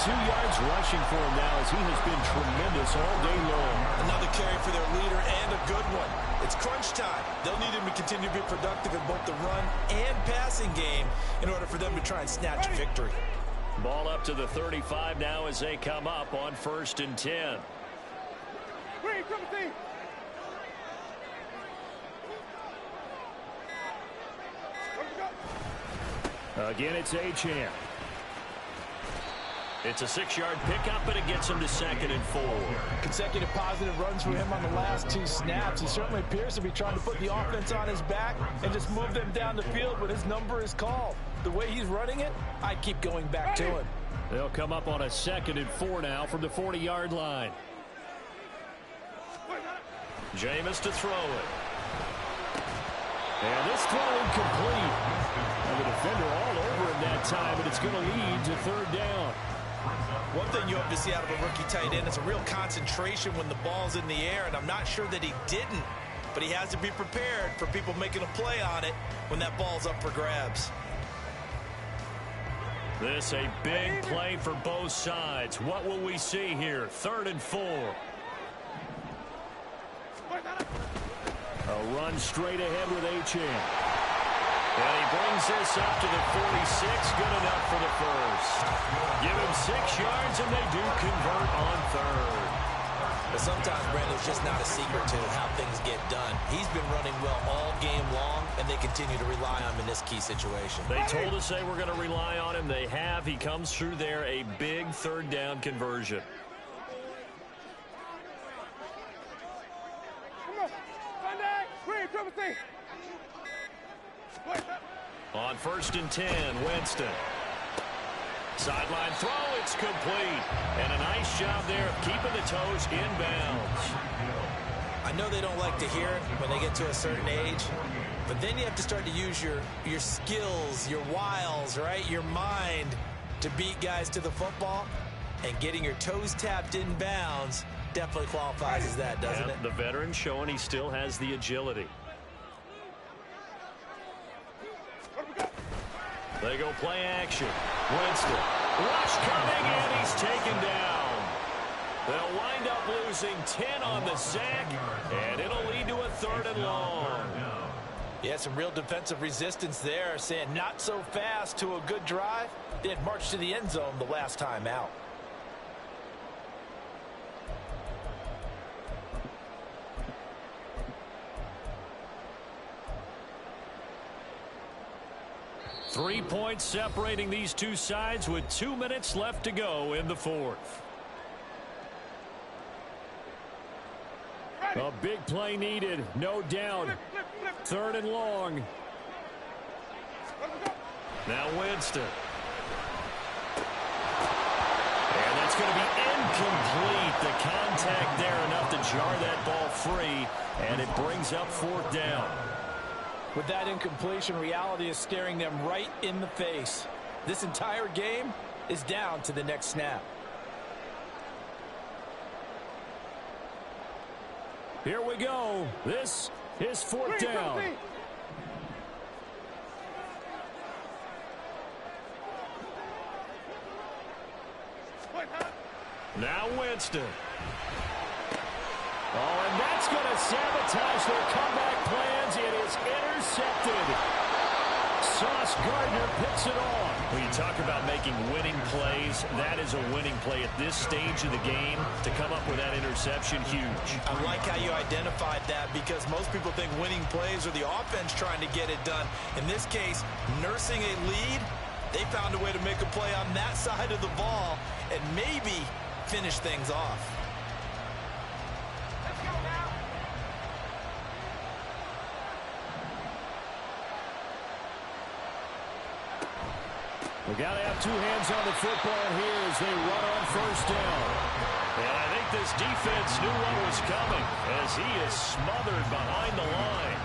82 yards rushing for him now as he has been tremendous all day long. Another carry for their leader and a good one. It's crunch time. They'll need him to continue to be productive in both the run and passing game in order for them to try and snatch victory. Ball up to the 35 now as they come up on 1st and 10. Again, it's Achane. It's a 6-yard pickup, but it gets him to 2nd and 4. Consecutive positive runs for him on the last 2 snaps. He certainly appears to be trying to put the offense on his back and just move them down the field when his number is called. The way he's running it, I keep going back to him. They'll come up on a 2nd and 4 now from the 40-yard line. Jameis to throw it. And this throw incomplete. And the defender all over him that time, and it's going to lead to 3rd down. One thing you hope to see out of a rookie tight end is a real concentration when the ball's in the air, and I'm not sure that he didn't, but he has to be prepared for people making a play on it when that ball's up for grabs. This a big play for both sides. What will we see here? 3rd and 4. A run straight ahead with Achane. And he brings this up to the 46. Good enough for the first. Give him 6 yards, and they do convert on 3rd. But sometimes, Brandon, it's just not a secret to how things get done. He's been running well all game long, and they continue to rely on him in this key situation. They told us they were going to rely on him. They have. He comes through there, a big 3rd down conversion. On 1st and 10, Winston. Sideline throw, it's complete. And a nice job there of keeping the toes inbounds. I know they don't like to hear it when they get to a certain age, but then you have to start to use your skills, your wiles, right? Your mind to beat guys to the football. And getting your toes tapped inbounds definitely qualifies as that, doesn't it? The veteran showing he still has the agility. They go play action. Winston. Rush coming, and he's taken down. They'll wind up losing 10 on the sack, and it'll lead to a 3rd and long. Yeah, some real defensive resistance there, saying not so fast to a good drive. They had marched to the end zone the last time out. Three points separating these two sides with 2 minutes left to go in the 4th. A big play needed, no doubt. 3rd and long. Now Winston. And that's going to be incomplete. The contact there enough to jar that ball free, and it brings up 4th down. With that incompletion, reality is staring them right in the face. This entire game is down to the next snap. Here we go. This is 4th down. Now Winston. Oh, and that's going to sabotage their comeback plans. It is intercepted. Sauce Gardner picks it off. When you talk about making winning plays, that is a winning play at this stage of the game. To come up with that interception, huge. I like how you identified that because most people think winning plays are the offense trying to get it done. In this case, nursing a lead, they found a way to make a play on that side of the ball and maybe finish things off. We got to have two hands on the football here as they run on first down. And I think this defense knew what was coming as he is smothered behind the line.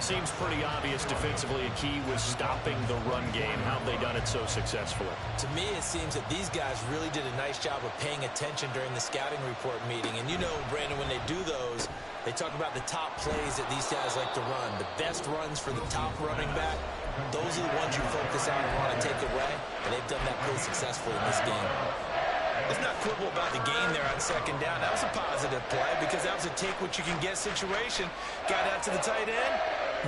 Seems pretty obvious defensively a key was stopping the run game. How have they done it so successfully? To me, it seems that these guys really did a nice job of paying attention during the scouting report meeting. And you know, Brandon, when they do those, they talk about the top plays that these guys like to run. The best runs for the top running back. Those are the ones you focus on and want to take away, and they've done that pretty successfully in this game. Let's not quibble about the gain there on second down. That was a positive play because that was a take-what-you-can-get situation. Got out to the tight end.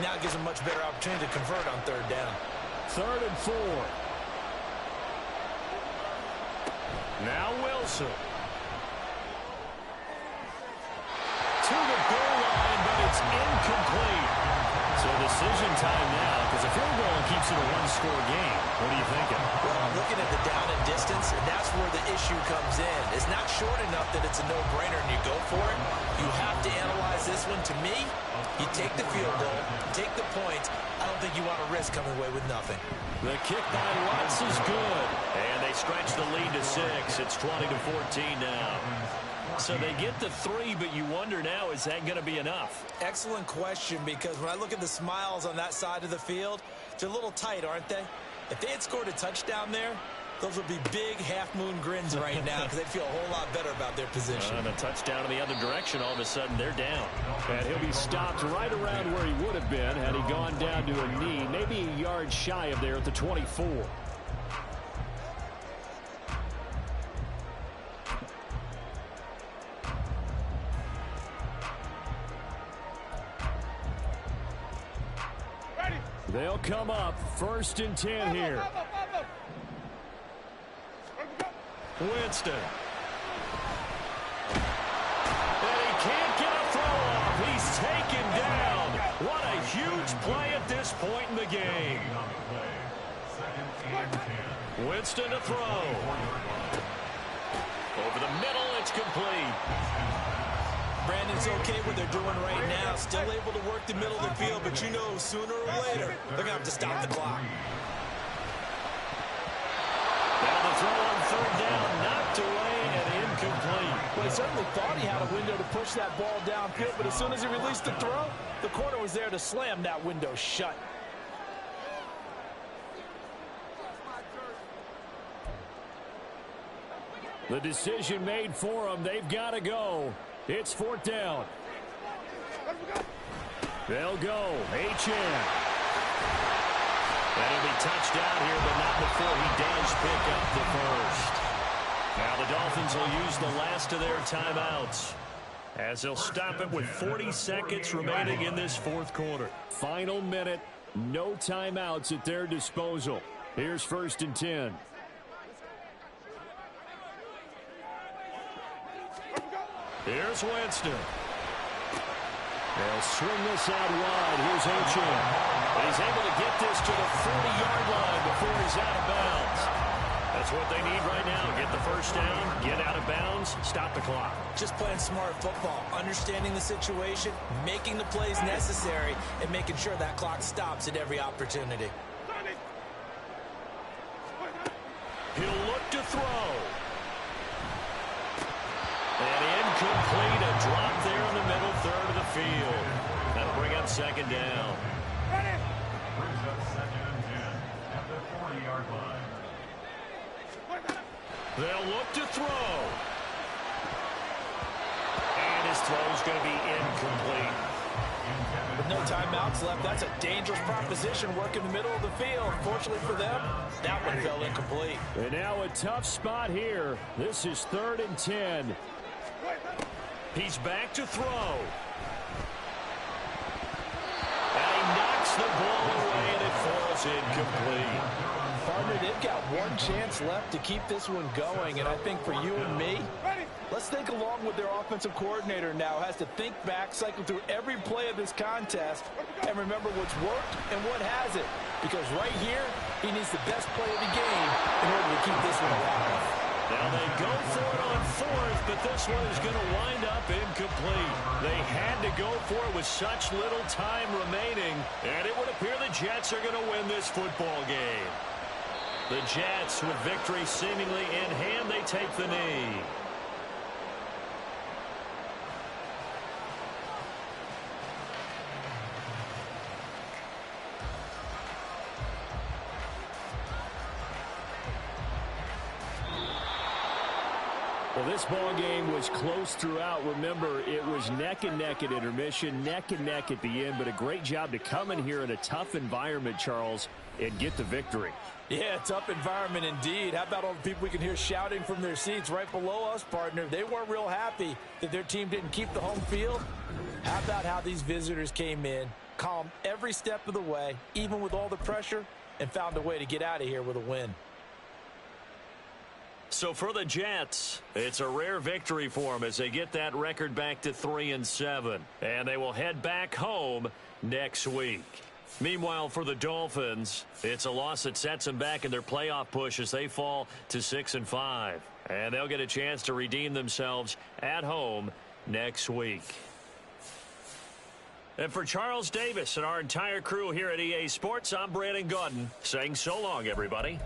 Now it gives them much better opportunity to convert on third down. 3rd and 4. Now Wilson. To the goal line, but it's incomplete. So decision time now, because a field goal keeps it a one-score game. What are you thinking? Well, looking at the down and distance, that's where the issue comes in. It's not short enough that it's a no-brainer and you go for it. You have to analyze this one. To me, you take the field goal, take the points. I don't think you want to risk coming away with nothing. The kick by Lutz is good. And they stretch the lead to 6. It's 20-14 now. So they get the 3, but you wonder now, is that going to be enough? Excellent question, because when I look at the smiles on that side of the field, they're a little tight, aren't they? If they had scored a touchdown there, those would be big half-moon grins right now because they'd feel a whole lot better about their position. And a touchdown in the other direction, all of a sudden they're down. And he'll be stopped right around where he would have been had he gone down to a knee, maybe a yard shy of there at the 24. They'll come up 1st and 10 here. Winston. And he can't get a throw off. He's taken down. What a huge play at this point in the game. Winston to throw. Over the middle, it's complete. Brandon's okay what they're doing right now. Still able to work the middle of the field, but you know sooner or later they're going to have to stop the clock. Now the throw on 3rd down, knocked away and incomplete. Well, he certainly thought he had a window to push that ball downfield, but as soon as he released the throw, the corner was there to slam that window shut. The decision made for them. They've got to go. It's 4th down. They'll go. Achane. That'll be touched down here, but not before he does pick up the first. Now the Dolphins will use the last of their timeouts as they'll stop it with 40 seconds remaining in this 4th quarter. Final minute. No timeouts at their disposal. Here's 1st and 10. Here's Winston. They'll swing this out wide. Here's Achane. And he's able to get this to the 40-yard line before he's out of bounds. That's what they need right now. Get the first down, get out of bounds, stop the clock. Just playing smart football, understanding the situation, making the plays necessary, and making sure that clock stops at every opportunity. He'll look to throw. And incomplete, a drop there in the middle third of the field. That'll bring up 2nd down. Brings up 2nd and 10 at the 40-yard line. They'll look to throw. And his throw's going to be incomplete. With no timeouts left, that's a dangerous proposition working the middle of the field. Fortunately for them, that one fell incomplete. And now a tough spot here. This is 3rd and 10. He's back to throw. And he knocks the ball away, and it falls incomplete. Partner, they've got one chance left to keep this one going, and I think for you and me, let's think along with their offensive coordinator now. Has to think back, cycle through every play of this contest, and remember what's worked and what hasn't. Because right here, he needs the best play of the game in order to keep this one alive. Now they go for it on fourth, but this one is going to wind up incomplete. They had to go for it with such little time remaining, and it would appear the Jets are going to win this football game. The Jets, with victory seemingly in hand, they take the knee. Well, this ball game was close throughout. Remember, it was neck and neck at intermission, neck and neck at the end, but a great job to come in here in a tough environment, Charles, and get the victory. Yeah, tough environment indeed. How about all the people we can hear shouting from their seats right below us, partner? They weren't real happy that their team didn't keep the home field. How about how these visitors came in, calm every step of the way, even with all the pressure, and found a way to get out of here with a win. So for the Jets, it's a rare victory for them as they get that record back to 3-7. And they will head back home next week. Meanwhile, for the Dolphins, it's a loss that sets them back in their playoff push as they fall to 6-5. And they'll get a chance to redeem themselves at home next week. And for Charles Davis and our entire crew here at EA Sports, I'm Brandon Gaudin saying so long, everybody.